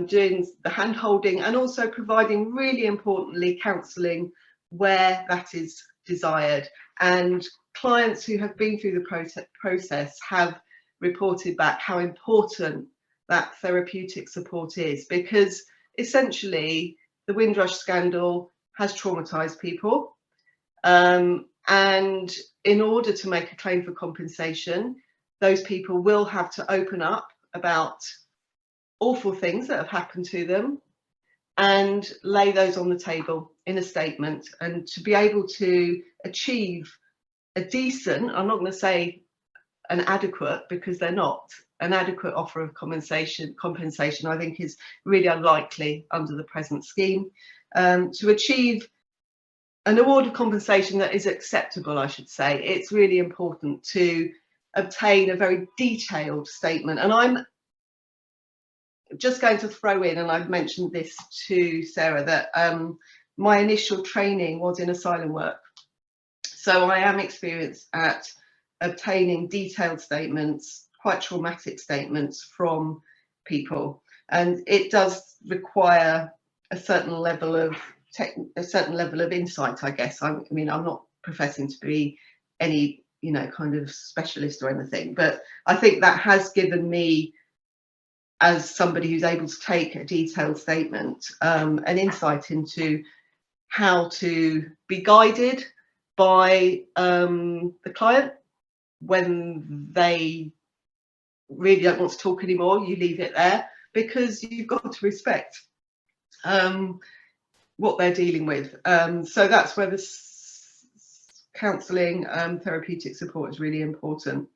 doing the hand-holding, and also providing, really importantly, counselling where that is desired. And clients who have been through the process have reported back how important that therapeutic support is, because essentially the Windrush scandal has traumatised people, and in order to make a claim for compensation, those people will have to open up about awful things that have happened to them and lay those on the table in a statement. And to be able to achieve a decent, I'm not going to say an adequate, because they're not, an adequate offer of compensation I think is really unlikely under the present scheme. To achieve an award of compensation that is acceptable, I should say, it's really important to obtain a very detailed statement. And I'm just going to throw in, and I've mentioned this to Sarah, that my initial training was in asylum work. So I am experienced at obtaining detailed statements, quite traumatic statements from people. And it does require a certain level of insight, I guess. I mean, I'm not professing to be any, you know, kind of specialist or anything, but I think that has given me, as somebody who's able to take a detailed statement, an insight into how to be guided by the client when they really don't want to talk anymore. You leave it there because you've got to respect what they're dealing with. So that's where the counselling, therapeutic support is really important.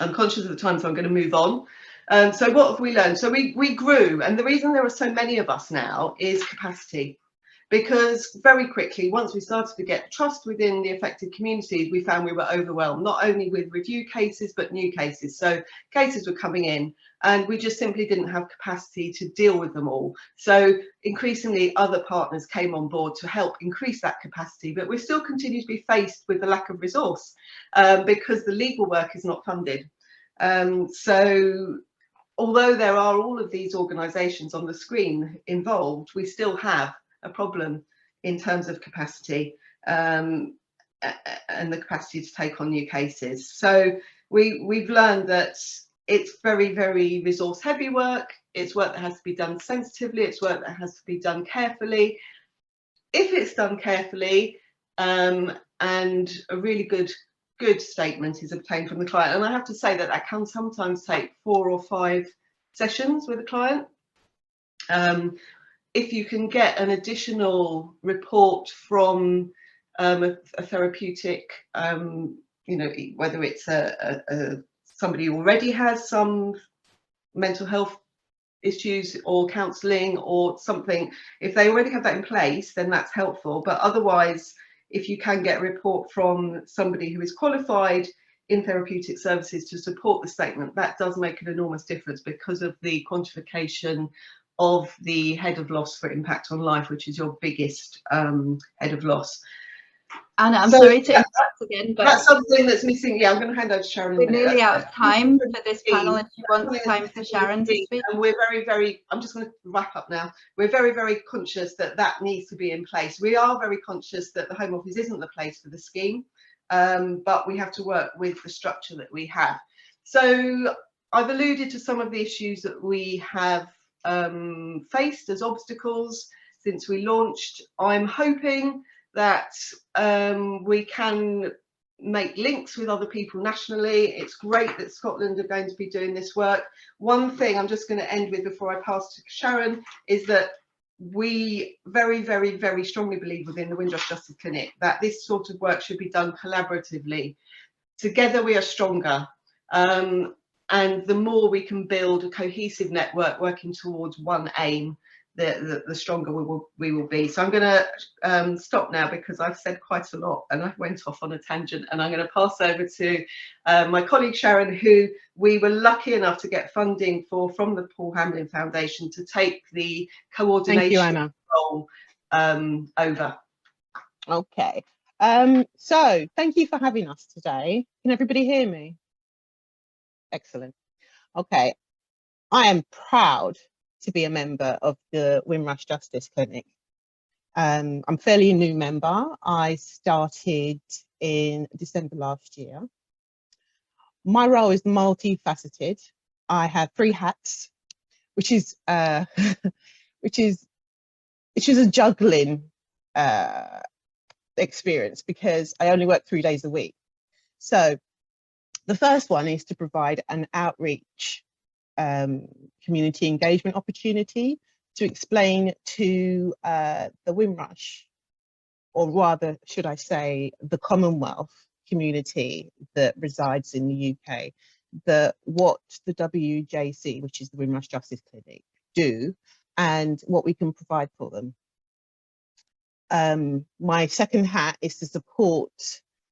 I'm conscious of the time, so I'm going to move on. So what have we learned? So we grew, and the reason there are so many of us now is capacity. Because very quickly, once we started to get trust within the affected communities, we found we were overwhelmed, not only with review cases, but new cases. So cases were coming in and we just simply didn't have capacity to deal with them all. So increasingly other partners came on board to help increase that capacity, but we still continue to be faced with the lack of resource because the legal work is not funded. So although there are all of these organisations on the screen involved, we still have a problem in terms of capacity and the capacity to take on new cases. So we've learned that it's very, very resource heavy work. It's work that has to be done sensitively. It's work that has to be done carefully. If it's done carefully and a really good statement is obtained from the client, and I have to say that that can sometimes take 4 or 5 sessions with a client. If you can get an additional report from a therapeutic, you know, whether it's somebody who already has some mental health issues or counselling or something, if they already have that in place, then that's helpful. But otherwise, if you can get a report from somebody who is qualified in therapeutic services to support the statement, that does make an enormous difference because of the quantification of the head of loss for impact on life, which is your biggest head of loss. Anna, I'm sorry to interrupt again, but that's something that's missing. Yeah, I'm going to hand over to Sharon. We're nearly out of time for this panel, and she wants time for Sharon to speak. And we're very, I'm just going to wrap up now. We're very, very conscious that that needs to be in place. We are very conscious that the Home Office isn't the place for the scheme, but we have to work with the structure that we have. So I've alluded to some of the issues that we have faced as obstacles since we launched. I'm hoping that we can make links with other people nationally. It's great that Scotland are going to be doing this work. One thing I'm just going to end with before I pass to Sharon is that we very, very, very strongly believe within the Windrush Justice Clinic that this sort of work should be done collaboratively. Together we are stronger. And the more we can build a cohesive network working towards one aim, the stronger we will be. So I'm going to stop now because I've said quite a lot and I went off on a tangent, and I'm going to pass over to my colleague Sharon, who we were lucky enough to get funding from the Paul Hamlin Foundation to take the coordination role over. Okay. So thank you for having us today. Can everybody hear me? Excellent. Okay, I am proud to be a member of the Windrush Justice Clinic. I'm a fairly new member. I started in December last year. My role is multifaceted. I have 3 hats, which is a juggling experience because I only work 3 days a week. So the first one is to provide an outreach community engagement opportunity to explain to the Windrush, or rather, should I say, the Commonwealth community that resides in the UK, what the WJC, which is the Windrush Justice Clinic, do and what we can provide for them. My second hat is to support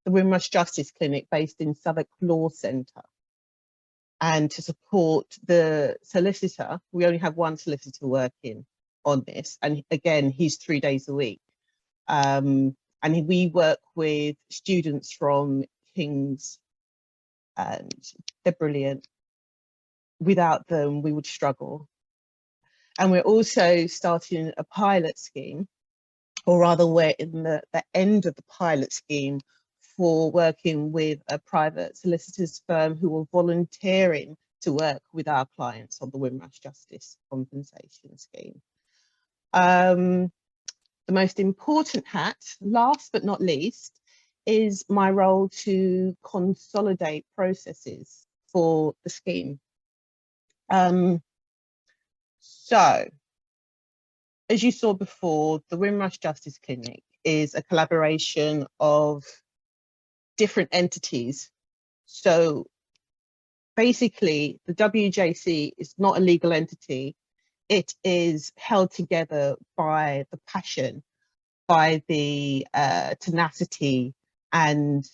the Windrush Justice Clinic based in Southwark Law Centre, and to support the solicitor. We only have one solicitor working on this, and again, he's 3 days a week. And we work with students from King's, and they're brilliant. Without them, we would struggle. And we're also starting a pilot scheme, or rather we're in the end of the pilot scheme for working with a private solicitors firm who are volunteering to work with our clients on the Windrush Justice Compensation Scheme. The most important hat, last but not least, is my role to consolidate processes for the scheme. So, as you saw before, the Windrush Justice Clinic is a collaboration of different entities. So basically, the WJC is not a legal entity. It is held together by the passion, by the tenacity, and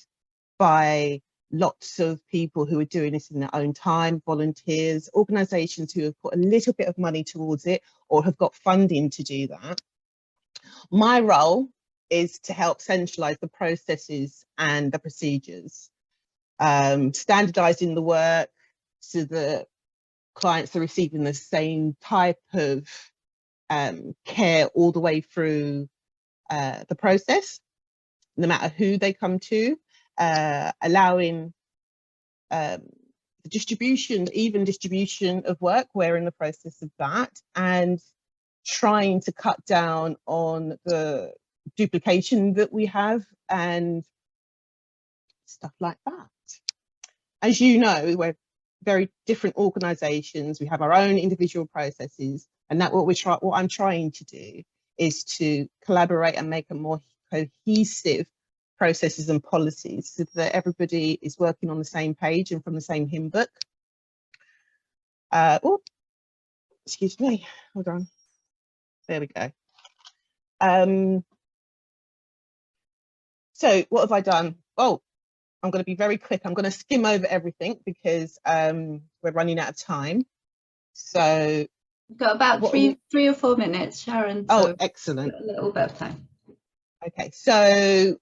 by lots of people who are doing this in their own time, volunteers, organisations who have put a little bit of money towards it or have got funding to do that. My role is to help centralise the processes and the procedures, standardising the work so that clients are receiving the same type of care all the way through the process, no matter who they come to, allowing the distribution, even distribution of work, we're in the process of that, and trying to cut down on the duplication that we have and stuff like that. As you know, we're very different organisations. We have our own individual processes, and that what I'm trying to do is to collaborate and make a more cohesive processes and policies so that everybody is working on the same page and from the same hymn book. Oh, excuse me, hold on. There we go. So what have I done? Oh, I'm going to be very quick. I'm going to skim over everything because we're running out of time. So we've got about three or 4 minutes, Sharon. Oh, so excellent. A little bit of time. Okay, so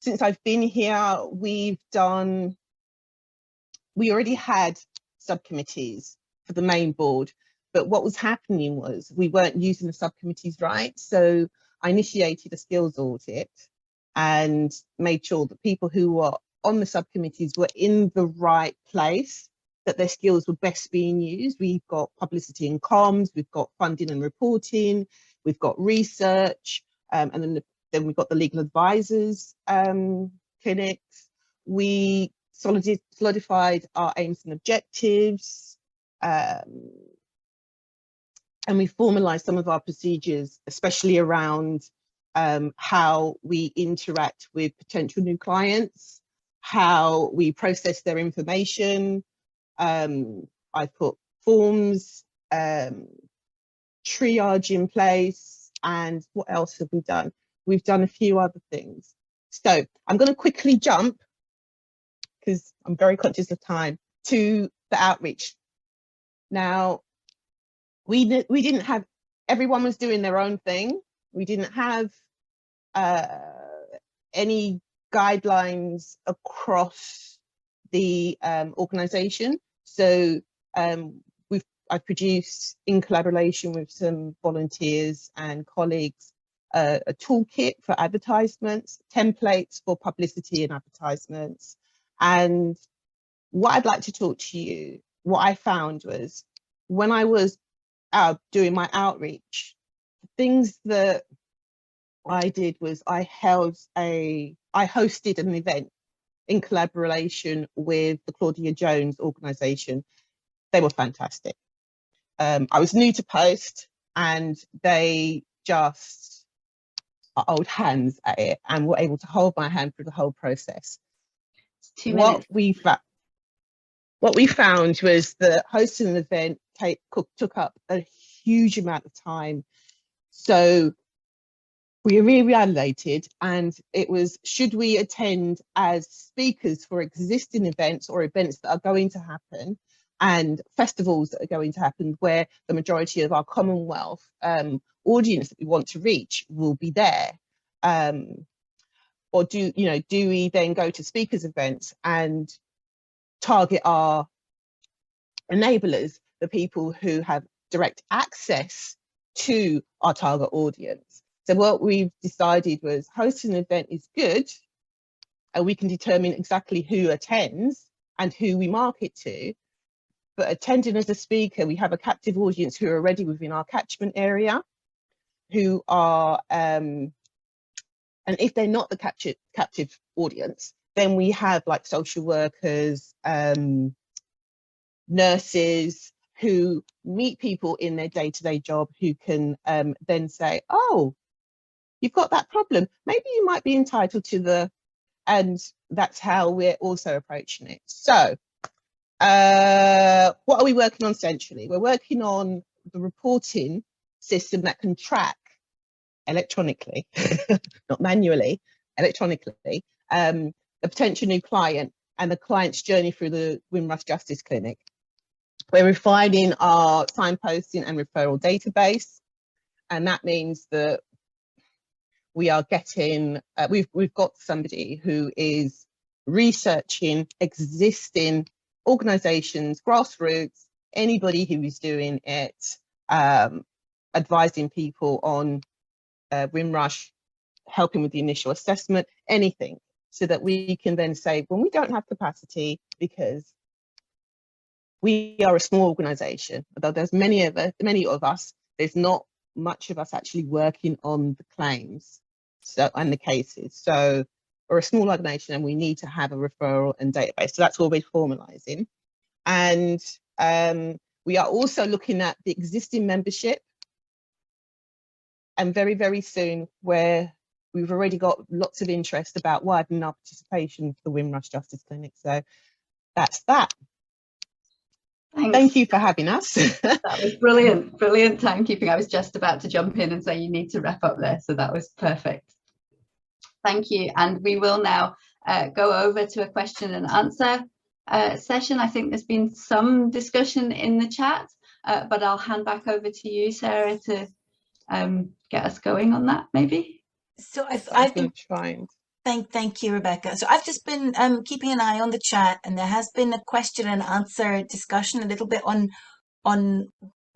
since I've been here, we already had subcommittees for the main board, but what was happening was we weren't using the subcommittees right. So I initiated a skills audit and made sure that people who were on the subcommittees were in the right place, that their skills were best being used. We've got publicity and comms, we've got funding and reporting, we've got research, and then we've got the legal advisors clinics. We solidified our aims and objectives, and we formalised some of our procedures, especially around how we interact with potential new clients, how we process their information. I put forms, triage in place, and what else have we done? We've done a few other things. So I'm going to quickly jump, because I'm very conscious of time, to the outreach. Now, we didn't have, everyone was doing their own thing. We didn't have any guidelines across the organisation. So I've produced, in collaboration with some volunteers and colleagues, a toolkit for advertisements, templates for publicity and advertisements. And what I'd like to talk to you, what I found was when I was doing my outreach, things that I did was I hosted an event in collaboration with the Claudia Jones organisation. They were fantastic. I was new to post and they just are old hands at it and were able to hold my hand through the whole process. 2 minutes. What we found was that hosting an event took up a huge amount of time. So we reevaluated, and it was, should we attend as speakers for existing events or events that are going to happen and festivals that are going to happen where the majority of our Commonwealth audience that we want to reach will be there? or do we then go to speakers events and target our enablers, the people who have direct access to our target audience? So what we've decided was hosting an event is good, and we can determine exactly who attends and who we market to. But attending as a speaker, we have a captive audience who are already within our catchment area, who are, and if they're not the captive audience, then we have like social workers, nurses, who meet people in their day-to-day job, who can then say, oh, you've got that problem, maybe you might be entitled to the, and that's how we're also approaching it. So what are we working on centrally? We're working on the reporting system that can track electronically, not manually, electronically, the potential new client and the client's journey through the Windrush Justice Clinic. We're refining our signposting and referral database, and that means that we are getting, we've got somebody who is researching existing organisations, grassroots, anybody who is doing it, advising people on Windrush, helping with the initial assessment, anything, so that we can then say, when we don't have capacity, because we are a small organisation, although there's many of us, there's not much of us actually working on the claims and the cases. So we're a small organisation and we need to have a referral and database. So that's what we're formalising. And we are also looking at the existing membership, and very, very soon, where we've already got lots of interest about widening our participation for the Windrush Justice Clinic. So that's that. Thanks. Thank you for having us. That was brilliant, brilliant timekeeping. I was just about to jump in and say you need to wrap up there, so that was perfect. Thank you, and we will now go over to a question and answer session. I think there's been some discussion in the chat, but I'll hand back over to you, Sarah, to get us going on that, maybe. So I've been trying. Thank you, Rebecca. So I've just been keeping an eye on the chat, and there has been a question and answer discussion a little bit on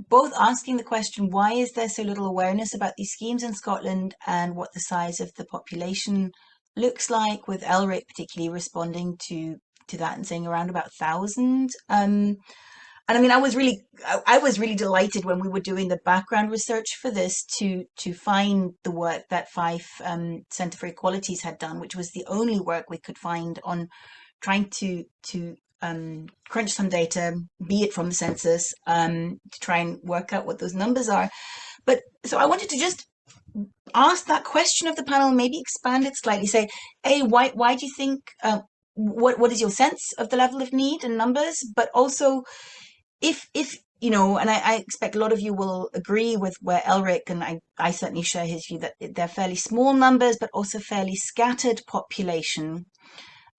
both asking the question, why is there so little awareness about these schemes in Scotland, and what the size of the population looks like, with Elric particularly responding to that and saying around about 1,000. And I mean, I was really delighted when we were doing the background research for this to find the work that Fife Centre for Equalities had done, which was the only work we could find on trying to crunch some data, be it from the census, to try and work out what those numbers are. But so I wanted to just ask that question of the panel, maybe expand it slightly. Say, why do you think? What is your sense of the level of need and numbers? But also, if you know, and I expect a lot of you will agree with where Elric, and I certainly share his view, that they're fairly small numbers, but also fairly scattered population.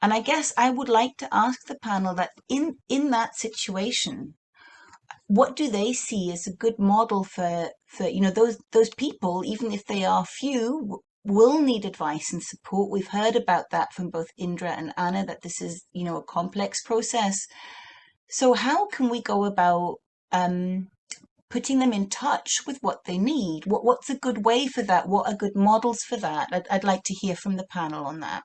And I guess I would like to ask the panel that in that situation, what do they see as a good model for you know, those people, even if they are few, will need advice and support. We've heard about that from both Indra and Anna, that this is, you know, a complex process. So how can we go about putting them in touch with what they need? What's a good way for that? What are good models for that? I'd like to hear from the panel on that.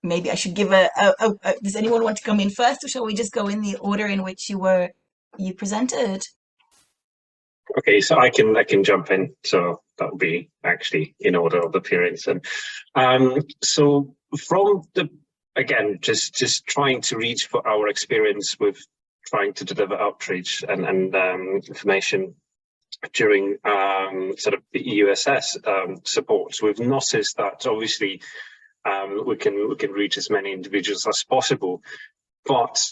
Maybe I should give does anyone want to come in first, or shall we just go in the order in which you presented? Okay, so I can jump in. So that would be actually in order of appearance. And so from the, again, just trying to reach for our experience with trying to deliver outreach and information during sort of the EUSS support, we've noticed that obviously we can reach as many individuals as possible, but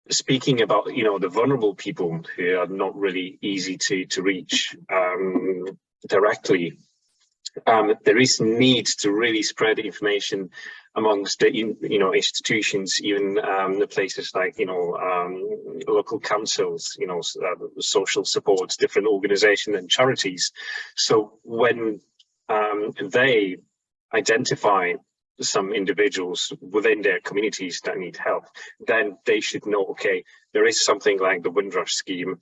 speaking about, you know, the vulnerable people who are not really easy to reach directly, there is need to really spread information amongst the, you know, institutions, even the places like, you know, local councils, social supports, different organisations and charities. So when they identify some individuals within their communities that need help, then they should know, okay, there is something like the Windrush scheme.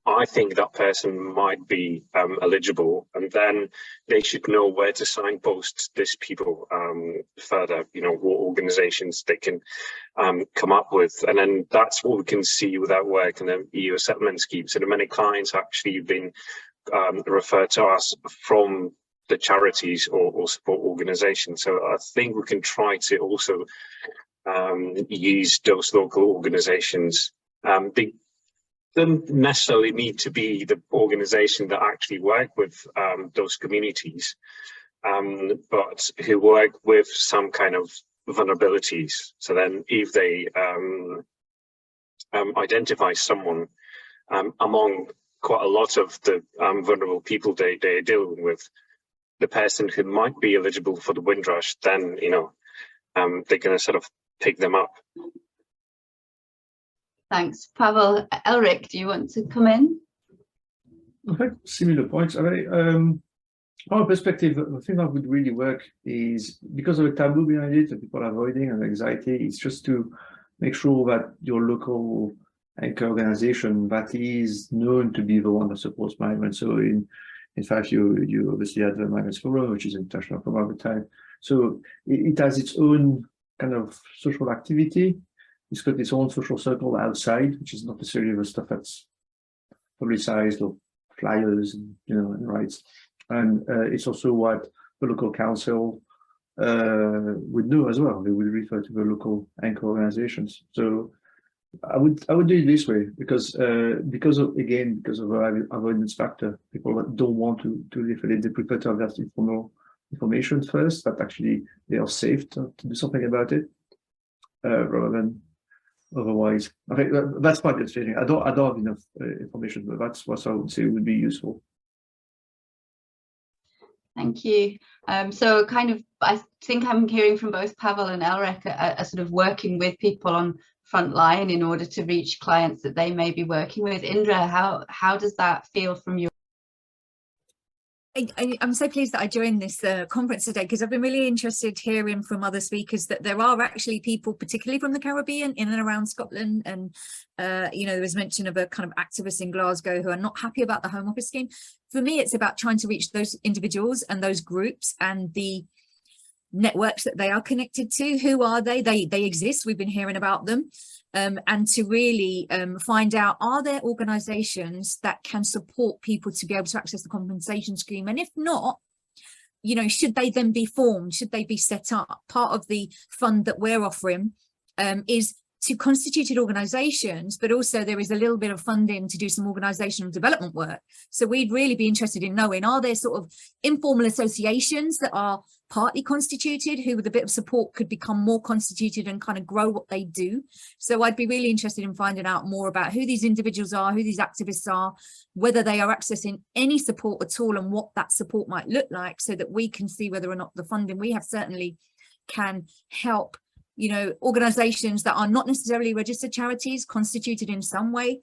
I think that person might be eligible, and then they should know where to signpost these people further, what organisations they can come up with. And then that's what we can see with that work in the EU settlement scheme. So many clients actually been referred to us from the charities or support organisations. So I think we can try to also use those local organisations. They don't necessarily need to be the organisation that actually work with those communities, but who work with some kind of vulnerabilities. So then if they identify someone among quite a lot of the vulnerable people they're dealing with, the person who might be eligible for the Windrush, then they're going to sort of pick them up. Thanks, Pawel. Elric, do you want to come in? Okay, similar points. From our perspective, the thing that would really work is, because of the taboo behind it, that people are avoiding and anxiety, it's just to make sure that your local anchor organization that is known to be the one that supports migrants. So in Fife, you obviously have the Migrants Forum, which is an international forum at the time. So it has its own kind of social activity. It's got its own social circle outside, which is not necessarily the stuff that's publicized or flyers and rights. And it's also what the local council would do as well. They would refer to the local anchor organizations. So I would do it this way because of the avoidance factor. People that don't want to live it, they prefer to have that information first, that actually they are safe to do something about it, rather than otherwise. Okay, that's my gut feeling. I don't have enough information, but that's what I would say would be useful. Thank you. So I think I'm hearing from both Pawel and Elric a sort of working with people on front line in order to reach clients that they may be working with. Indra, how does that feel from your? I'm so pleased that I joined this conference today, because I've been really interested hearing from other speakers that there are actually people, particularly from the Caribbean, in and around Scotland, and there was mention of a kind of activist in Glasgow who are not happy about the Home Office scheme. For me, it's about trying to reach those individuals and those groups and the networks that they are connected to. Who are they? They exist. We've been hearing about them. And to really find out, are there organisations that can support people to be able to access the compensation scheme? And if not, should they then be formed? Should they be set up? Part of the fund that we're offering is to constituted organisations, but also there is a little bit of funding to do some organisational development work. So we'd really be interested in knowing, are there sort of informal associations that are partly constituted, who with a bit of support could become more constituted and kind of grow what they do? So I'd be really interested in finding out more about who these individuals are, who these activists are, whether they are accessing any support at all, and what that support might look like, so that we can see whether or not the funding we have certainly can help organizations that are not necessarily registered charities, constituted in some way,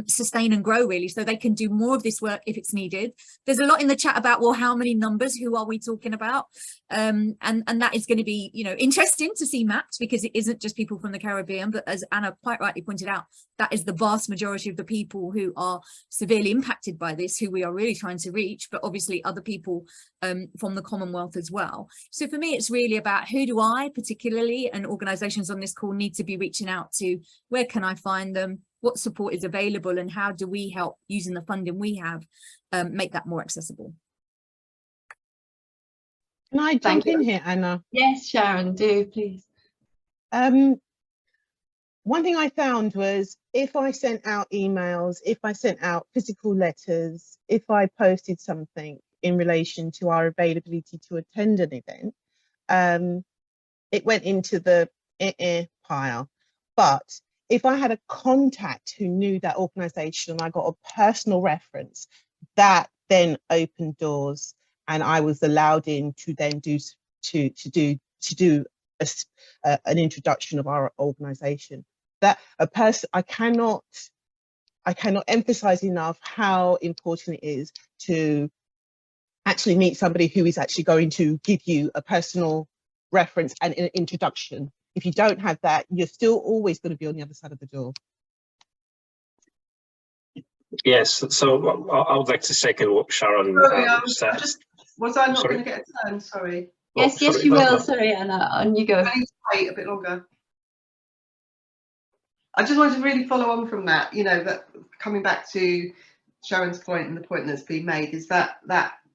sustain and grow, really, so they can do more of this work if it's needed. There's a lot in the chat about, well, how many numbers, who are we talking about? And that is going to be interesting to see mapped, because it isn't just people from the Caribbean, but as Anna quite rightly pointed out, that is the vast majority of the people who are severely impacted by this, who we are really trying to reach, but obviously other people from the Commonwealth as well. So for me, it's really about, who do I particularly, and organizations on this call, need to be reaching out to? Where can I find them? What support is available, and how do we help, using the funding we have, make that more accessible? Can I jump in here, Anna? Yes, Sharon, do please. One thing I found was, if I sent out emails, if I sent out physical letters, if I posted something in relation to our availability to attend an event, it went into the pile. But if I had a contact who knew that organisation and I got a personal reference, that then opened doors, and I was allowed in to then do an introduction of our organisation. that a person, I cannot emphasize enough how important it is to actually meet somebody who is actually going to give you a personal reference and an introduction. If you don't have that, you're still always going to be on the other side of the door. Yes, so I would like to second what Sharon said. Was I not going to get a turn? Sorry. Yes, Oh, yes, sorry, you will. no. Sorry, Anna, on you go. I need to wait a bit longer. I just wanted to really follow on from that, you know, that coming back to Sharon's point and the point that's been made is that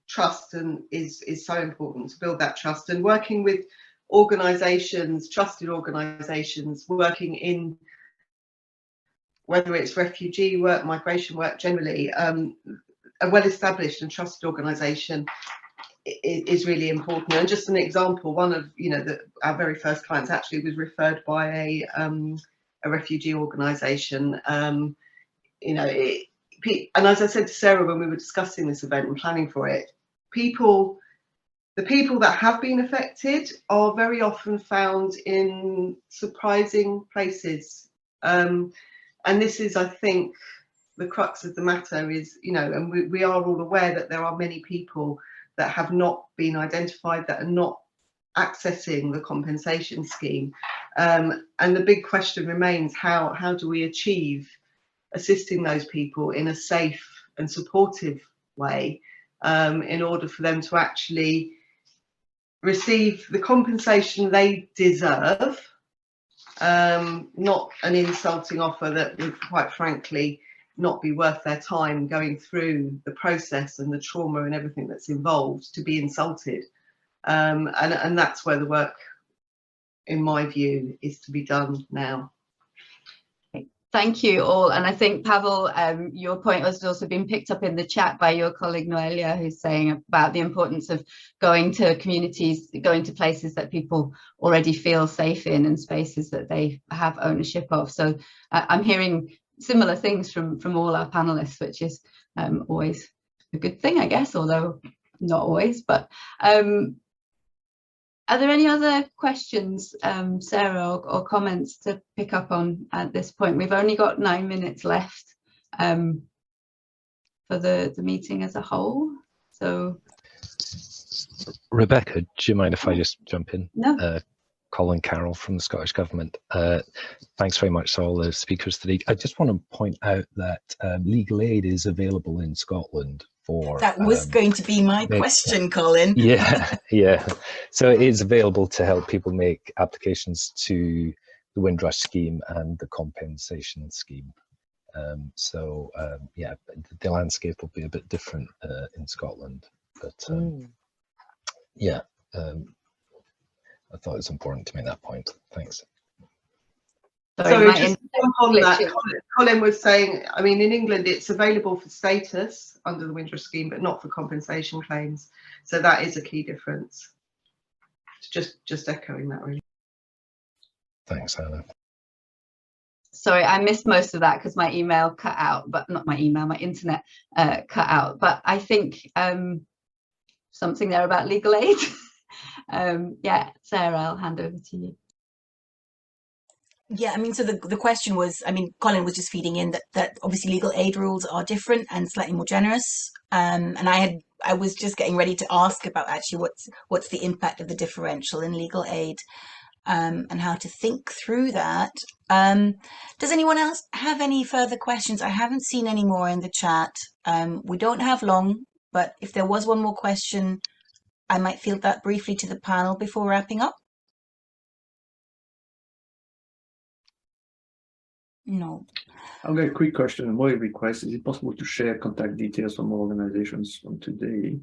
trust and is so important to build that trust, and working with organisations, trusted organisations, working in whether it's refugee work, migration work generally, a well-established and trusted organisation is really important. And just an example, one of, you know, our very first clients actually was referred by a refugee organisation. You know, and as I said to Sarah when we were discussing this event and planning for it, the people that have been affected are very often found in surprising places. And this is, I think, the crux of the matter is, you know, and we are all aware that there are many people that have not been identified, that are not accessing the compensation scheme. And the big question remains, how do we achieve assisting those people in a safe and supportive way in order for them to actually receive the compensation they deserve, not an insulting offer that would quite frankly not be worth their time going through the process and the trauma and everything that's involved to be insulted. And that's where the work, in my view, is to be done now. Thank you all. And I think, Pawel, your point has also been picked up in the chat by your colleague Noelia, who's saying about the importance of going to communities, going to places that people already feel safe in and spaces that they have ownership of. So I'm hearing similar things from all our panelists, which is always a good thing, I guess, although not always. But are there any other questions, Sarah, or comments to pick up on at this point? We've only got 9 minutes left for the meeting as a whole. So, Rebecca, do you mind if I just jump in? No. Colin Carroll from the Scottish Government. Thanks very much to all the speakers today. I just want to point out that legal aid is available in Scotland for... That was going to be my question, Colin. Yeah. So it is available to help people make applications to the Windrush scheme and the compensation scheme. Yeah, the landscape will be a bit different in Scotland, but yeah. I thought it was important to make that point. Thanks. Sorry, just on that, Colin was saying, I mean, in England, it's available for status under the Windrush scheme, but not for compensation claims. So that is a key difference. Just echoing that, really. Thanks, Anna. Sorry, I missed most of that because my email cut out, but not my email, my internet cut out. But I think something there about legal aid. Yeah, Sarah, I'll hand over to you. Yeah, I mean, so the question was, I mean, Colin was just feeding in that obviously legal aid rules are different and slightly more generous. And I was just getting ready to ask about actually what's the impact of the differential in legal aid, and how to think through that. Does anyone else have any further questions? I haven't seen any more in the chat. We don't have long, but if there was one more question, I might field that briefly to the panel before wrapping up. No. I've got a quick question. My request, is it possible to share contact details from organizations from today?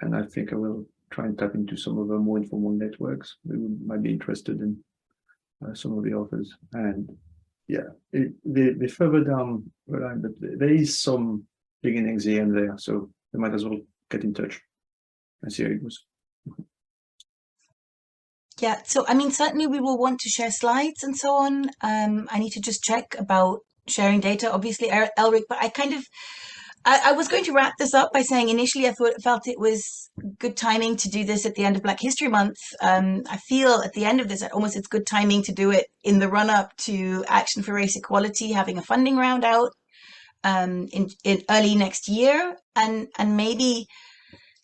And I think I will try and tap into some of the more informal networks who might be interested in some of the offers. And yeah, the further down the line, but there is some beginnings here and there, so they might as well get in touch and see how it goes. Yeah, so I mean, certainly we will want to share slides and so on. I need to just check about sharing data, obviously, Elric, but I was going to wrap this up by saying initially I felt it was good timing to do this at the end of Black History Month. I feel at the end of this, almost it's good timing to do it in the run up to Action for Race Equality, having a funding round out in early next year, and maybe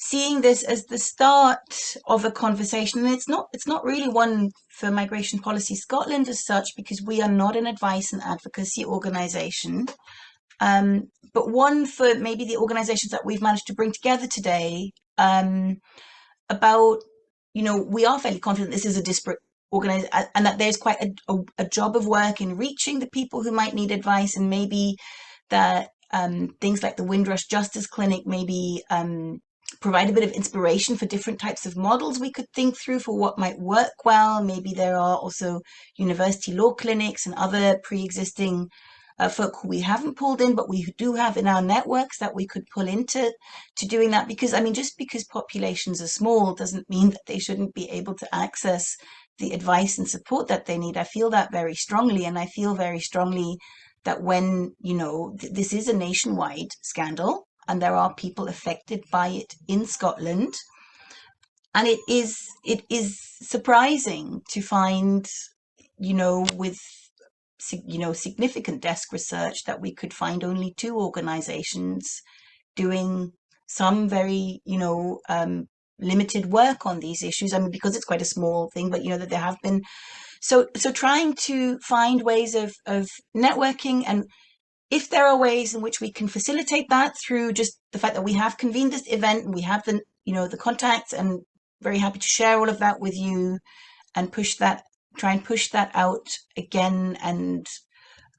seeing this as the start of a conversation. And it's not really one for Migration Policy Scotland as such, because we are not an advice and advocacy organisation. But one for maybe the organizations that we've managed to bring together today, about, we are fairly confident this is a disparate organization, and that there's quite a job of work in reaching the people who might need advice, and maybe that things like the Windrush Justice Clinic maybe provide a bit of inspiration for different types of models we could think through for what might work well. Maybe there are also university law clinics and other pre-existing folk who we haven't pulled in, but we do have in our networks that we could pull into doing that. Because just because populations are small doesn't mean that they shouldn't be able to access the advice and support that they need. I feel that very strongly, and I feel very strongly that when this is a nationwide scandal and there are people affected by it in Scotland, and it is surprising to find with significant desk research that we could find only 2 organizations doing some very, limited work on these issues. Because it's quite a small thing, but that there have been. So trying to find ways of networking, and if there are ways in which we can facilitate that through just the fact that we have convened this event and we have the, the contacts, and very happy to share all of that with you and try and push that out again. And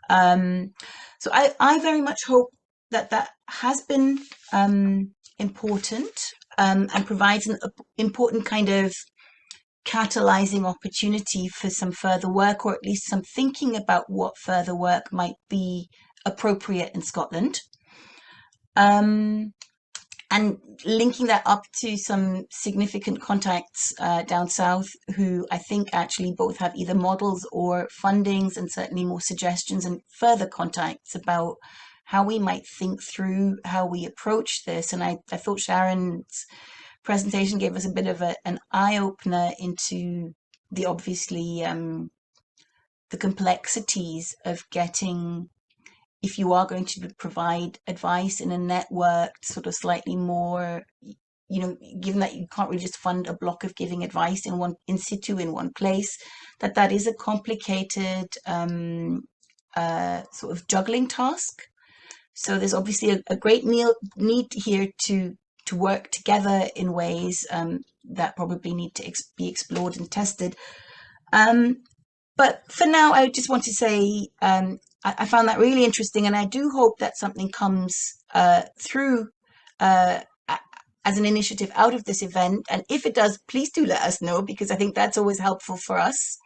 so I very much hope that has been important, and provides an important kind of catalyzing opportunity for some further work, or at least some thinking about what further work might be appropriate in Scotland. And linking that up to some significant contacts down south, who I think actually both have either models or fundings, and certainly more suggestions and further contacts about how we might think through how we approach this. And I thought Sharon's presentation gave us a bit of an eye-opener into the obviously the complexities of getting, if you are going to provide advice in a network, sort of slightly more, given that you can't really just fund a block of giving advice in situ in one place, that is a complicated sort of juggling task. So there's obviously a great need here to work together in ways that probably need to be explored and tested. But for now, I just want to say, I found that really interesting, and I do hope that something comes through as an initiative out of this event. And if it does, please do let us know, because I think that's always helpful for us.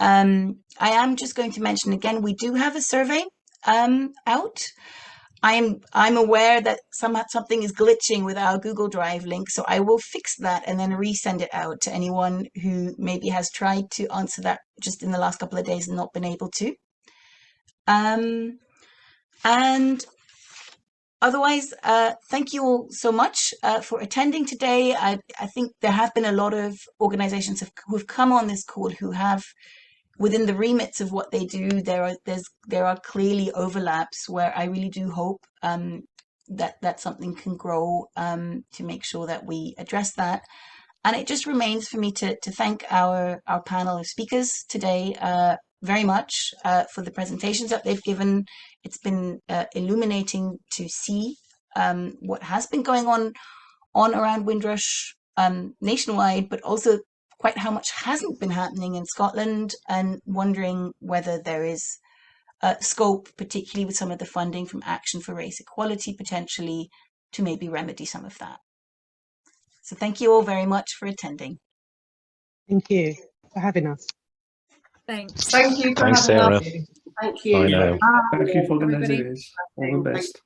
I am just going to mention again, we do have a survey out. I'm aware that something is glitching with our Google Drive link, so I will fix that and then resend it out to anyone who maybe has tried to answer that just in the last couple of days and not been able to. And otherwise, thank you all so much for attending today. I think there have been a lot of organizations who have come on this call who have, within the remits of what they do, there are clearly overlaps where I really do hope that something can grow to make sure that we address that. And it just remains for me to thank our panel of speakers today very much for the presentations that they've given. It's been illuminating to see what has been going on around Windrush nationwide, but also quite how much hasn't been happening in Scotland, and wondering whether there is scope, particularly with some of the funding from Action for Race Equality, potentially to maybe remedy some of that. So thank you all very much for attending. Thank you for having us. Thanks. Thank you for Thanks, having Sarah. us. Thank you. Bye now. Thank you for organizing this. All the best.